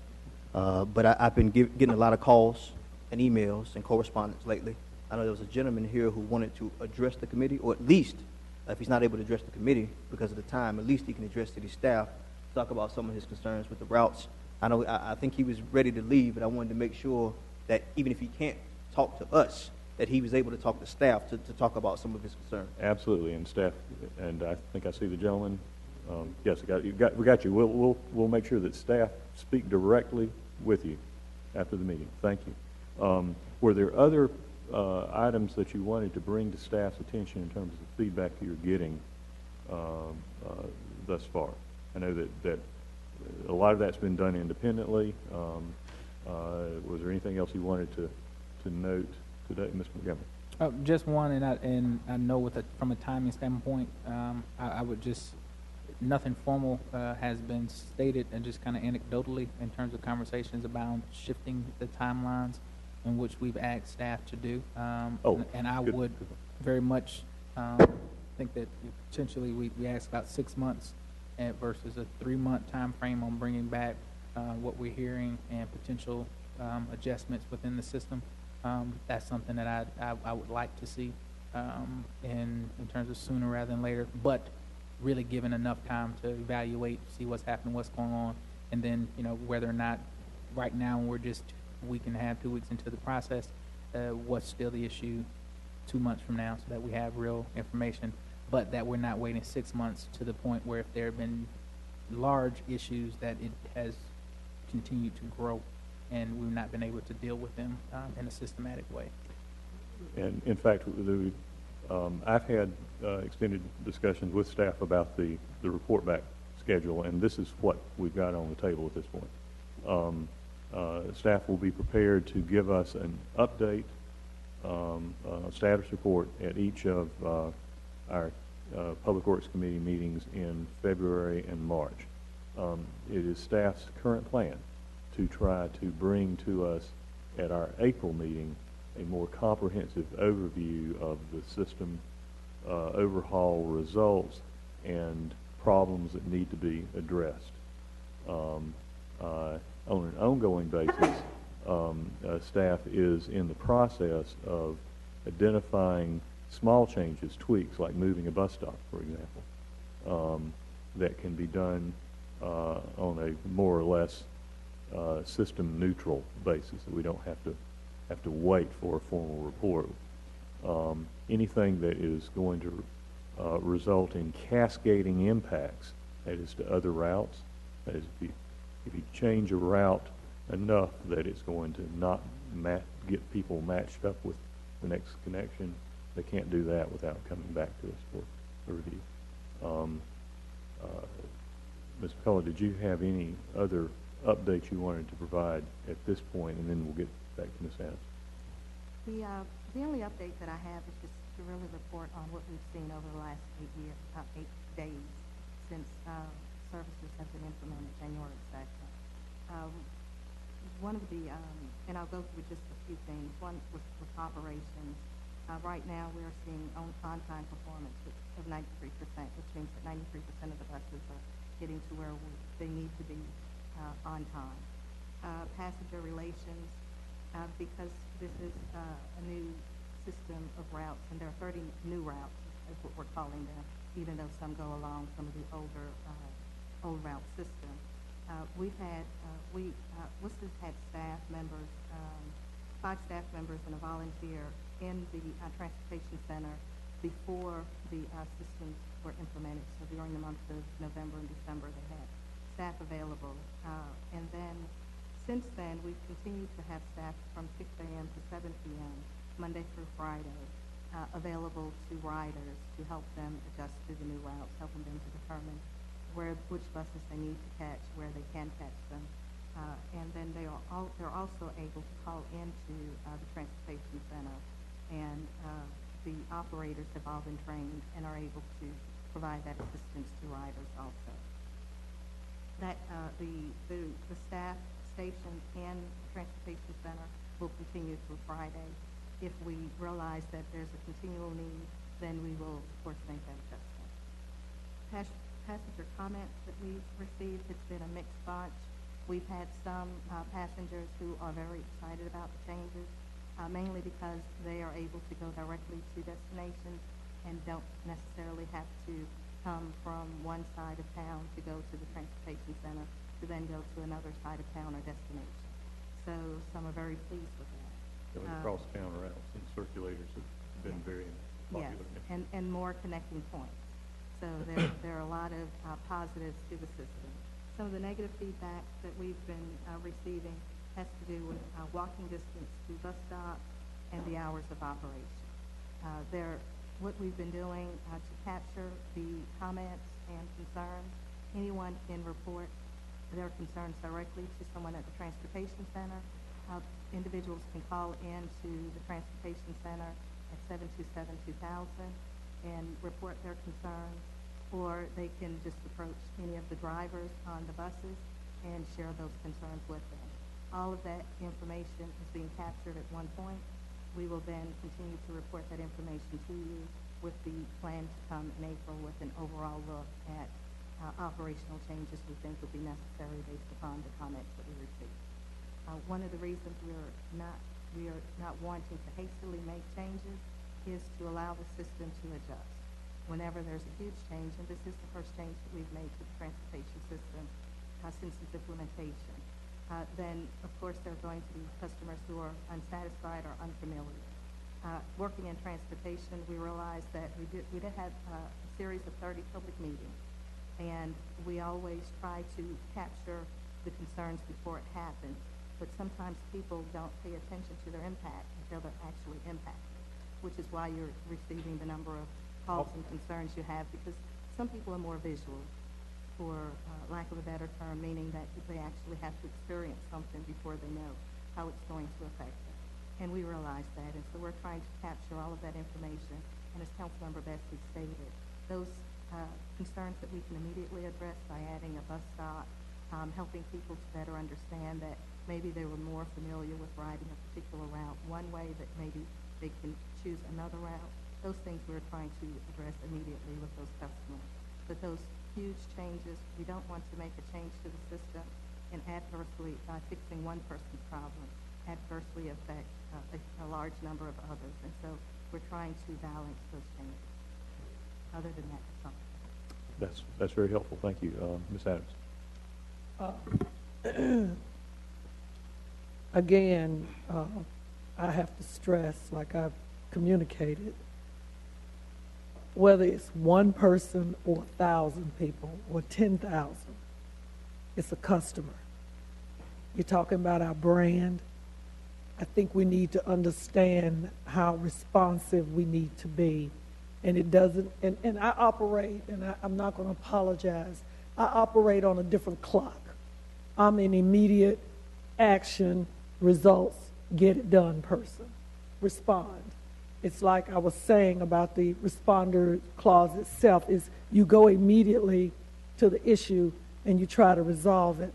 [SPEAKER 2] But I've been getting a lot of calls and emails and correspondence lately. I know there was a gentleman here who wanted to address the committee, or at least, if he's not able to address the committee because of the time, at least he can address city staff, talk about some of his concerns with the routes. I think he was ready to leave, but I wanted to make sure that even if he can't talk to us, that he was able to talk to staff to talk about some of his concerns.
[SPEAKER 1] Absolutely, and staff, and I think I see the gentleman. Yes, we got you. We'll make sure that staff speak directly with you after the meeting. Thank you. Were there other items that you wanted to bring to staff's attention in terms of the feedback you're getting thus far? I know that a lot of that's been done independently. Was there anything else you wanted to note today, Mr. Montgomery?
[SPEAKER 7] Just one, and I know from a timing standpoint, I would just, nothing formal has been stated, and just kind of anecdotally in terms of conversations about shifting the timelines in which we've asked staff to do. And I would very much think that potentially we asked about 6 months versus a 3-month time frame on bringing back what we're hearing and potential adjustments within the system. That's something that I would like to see in terms of sooner rather than later, but really given enough time to evaluate, see what's happening, what's going on, and then, you know, whether or not right now we're just a week and a half, 2 weeks into the process, what's still the issue 2 months from now, so that we have real information, but that we're not waiting 6 months to the point where if there have been large issues that it has continued to grow and we've not been able to deal with them in a systematic way.
[SPEAKER 1] And in fact, I've had extended discussions with staff about the report back schedule, and this is what we've got on the table at this point. Staff will be prepared to give us an update, status report at each of our Public Works Committee meetings in February and March. It is staff's current plan to try to bring to us at our April meeting a more comprehensive overview of the system overhaul results and problems that need to be addressed. On an ongoing basis, staff is in the process of identifying small changes, tweaks, like moving a bus stop, for example, that can be done on a more or less system-neutral basis, that we don't have to wait for a formal report. Anything that is going to result in cascading impacts, that is to other routes, that is if you change a route enough that it's going to not get people matched up with the next connection, they can't do that without coming back to us for review. Ms. McCullough, did you have any other updates you wanted to provide at this point, and then we'll get back to Ms. Adams?
[SPEAKER 11] The only update that I have is just to really report on what we've seen over the last 8 days since services have been implemented January 2nd. One of the, and I'll go through just a few things. One was with operations. Right now we're seeing on-time performance of 93%, which means that 93% of the buses are getting to where they need to be on time. Passenger relations, because this is a new system of routes, and there are 30 new routes, is what we're calling them, even though some go along some of the older old route system. Worcester's had staff members, 5 staff members and a volunteer in the transportation center before the systems were implemented. So during the months of November and December, they had staff available. And then since then, we've continued to have staff from 6 a.m. to 7 p.m., Monday through Friday, available to riders to help them adjust to the new routes, helping them to determine which buses they need to catch, where they can catch them. And then they're also able to call into the transportation center, and the operators have all been trained and are able to provide that assistance to riders also. That the staff stationed in the transportation center will continue through Friday. If we realize that there's a continual need, then we will, of course, make that adjustment. Passenger comments that we've received, it's been a mixed bunch. We've had some passengers who are very excited about the changes, mainly because they are able to go directly to destinations and don't necessarily have to come from one side of town to go to the transportation center to then go to another side of town or destination. So some are very pleased with that.
[SPEAKER 1] Cross-town routes and circulators have been very popular.
[SPEAKER 11] Yes, and more connecting points. So there are a lot of positives to the system. Some of the negative feedback that we've been receiving has to do with walking distance to bus stops and the hours of operation. What we've been doing to capture the comments and concerns, anyone can report their concerns directly to someone at the transportation center. Individuals can call in to the transportation center at 727-2000 and report their concerns, or they can just approach any of the drivers on the buses and share those concerns with them. All of that information is being captured at one point. We will then continue to report that information to you with the plan to come in April with an overall look at operational changes we think would be necessary based upon the comments that we received. One of the reasons we are not wanting to hastily make changes is to allow the system to adjust. Whenever there's a huge change, and this is the first change that we've made to the transportation system since its implementation, then of course there are going to be customers who are unsatisfied or unfamiliar. Working in transportation, we realized that we did have a series of 30 public meetings, and we always try to capture the concerns before it happens, but sometimes people don't pay attention to their impact until they're actually impacted, which is why you're receiving the number of calls and concerns you have, because some people are more visual, for lack of a better term, meaning that they actually have to experience something before they know how it's going to affect them. And we realize that, and so we're trying to capture all of that information, and as Councilmember Bessie stated, those concerns that we can immediately address by adding a bus stop, helping people to better understand that maybe they were more familiar with riding a particular route one way, that maybe they can choose another route. Those things we're trying to address immediately with those customers. But those huge changes, we don't want to make a change to the system and adversely, by fixing one person's problem, adversely affect a large number of others. And so we're trying to balance those changes. Other than that, that's all.
[SPEAKER 1] That's very helpful. Thank you. Ms. Adams.
[SPEAKER 12] again, I have to stress, like I've communicated, whether it's one person or 1,000 people or 10,000, it's a customer. You're talking about our brand. I think we need to understand how responsive we need to be. And it doesn't, and I operate, and I'm not going to apologize, I operate on a different clock. I'm an immediate action, results, get it done person. Respond. It's like I was saying about the responder clause itself, is you go immediately to the issue and you try to resolve it.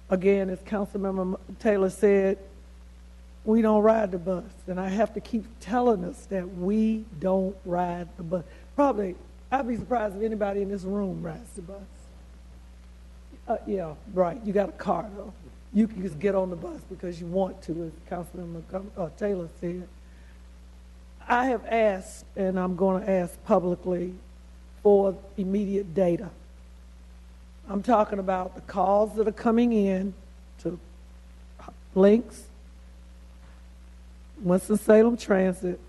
[SPEAKER 12] Again, as Councilmember Taylor said, we don't ride the bus. And I have to keep telling us that we don't ride the bus. Probably, I'd be surprised if anybody in this room rides the bus. Yeah, right. You got a car, though. You can just get on the bus because you want to, as Councilmember Taylor said. I have asked, and I'm going to ask publicly, for immediate data. I'm talking about the calls that are coming in to links, Winston-Salem Transit,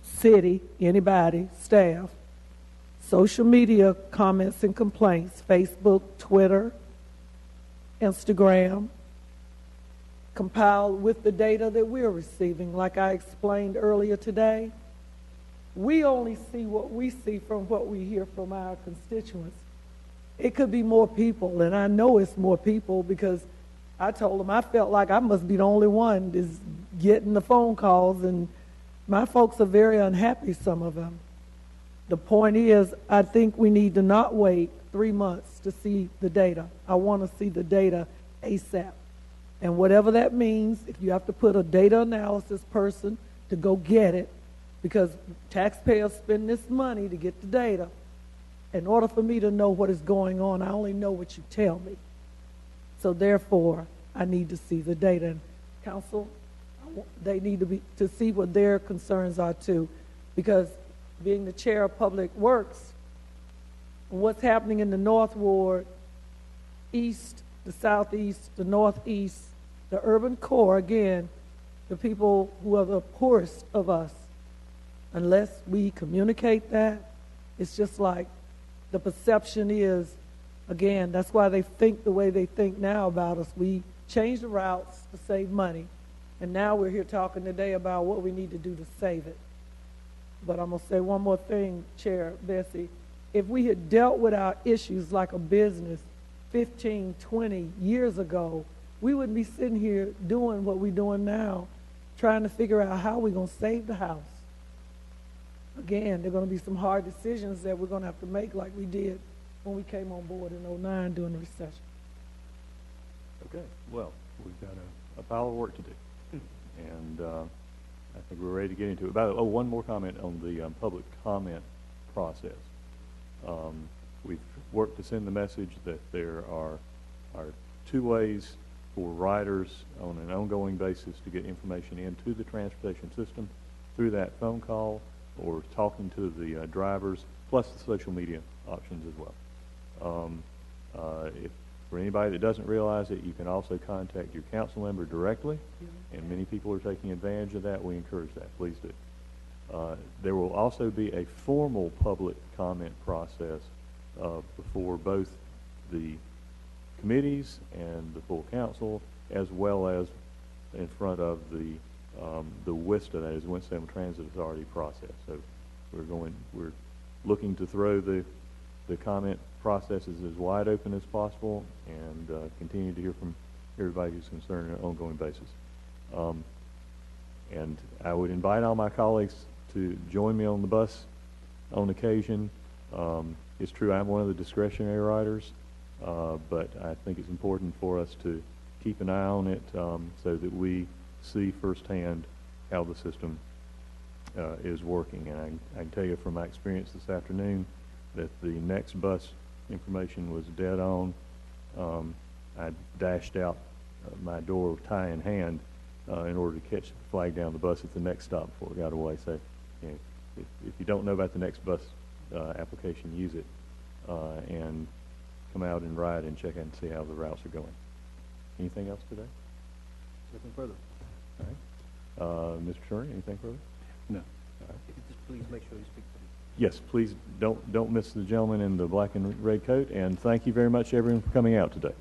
[SPEAKER 12] city, anybody, staff, social media comments and complaints, Facebook, Twitter, Instagram, compiled with the data that we're receiving. Like I explained earlier today, we only see what we see from what we hear from our constituents. It could be more people, and I know it's more people because I told them I felt like I must be the only one that's getting the phone calls, and my folks are very unhappy, some of them. The point is, I think we need to not wait 3 months to see the data. I want to see the data ASAP. And whatever that means, if you have to put a data analysis person to go get it, because taxpayers spend this money to get the data, in order for me to know what is going on, I only know what you tell me. So therefore, I need to see the data. And council, they need to see what their concerns are too, because being the chair of Public Works, what's happening in the North Ward, East, the Southeast, the Northeast, the urban core, again, the people who are the poorest of us, unless we communicate that, it's just like the perception is, again, that's why they think the way they think now about us. We change the routes to save money, and now we're here talking today about what we need to do to save it. But I'm going to say one more thing, Chair Bessie. If we had dealt with our issues like a business 15, 20 years ago, we wouldn't be sitting here doing what we're doing now, trying to figure out how we're going to save the house. Again, there are going to be some hard decisions that we're going to have to make like we did when we came on board in 2009 during the recession.
[SPEAKER 1] Okay, well, we've got a pile of work to do. And I think we're ready to get into it. One more comment on the public comment process. We've worked to send the message that there are 2 ways for riders on an ongoing basis to get information into the transportation system through that phone call or talking to the drivers, plus the social media options as well. If for anybody that doesn't realize it, you can also contact your council member directly, and many people are taking advantage of that. We encourage that. Please do. There will also be a formal public comment process before both the committees and the full council, as well as in front of the WSTA, that is Winston-Salem Transit Authority process. So we're looking to throw the comment processes as wide open as possible and continue to hear from everybody who's concerned on an ongoing basis. And I would invite all my colleagues to join me on the bus on occasion. It's true I'm one of the discretionary riders, but I think it's important for us to keep an eye on it so that we see firsthand how the system is working. And I can tell you from my experience this afternoon that the next bus information was dead on. I dashed out my door tie in hand in order to catch the flag down the bus at the next stop before it got away. So you know, if you don't know about the next bus application, use it and come out and ride and check out and see how the routes are going. Anything else today?
[SPEAKER 3] Nothing further.
[SPEAKER 1] All right. Mr. Shirley, anything further?
[SPEAKER 3] No.
[SPEAKER 2] Just please make sure you speak to me.
[SPEAKER 1] Yes, please don't miss the gentleman in the black and red coat, and thank you very much, everyone, for coming out today.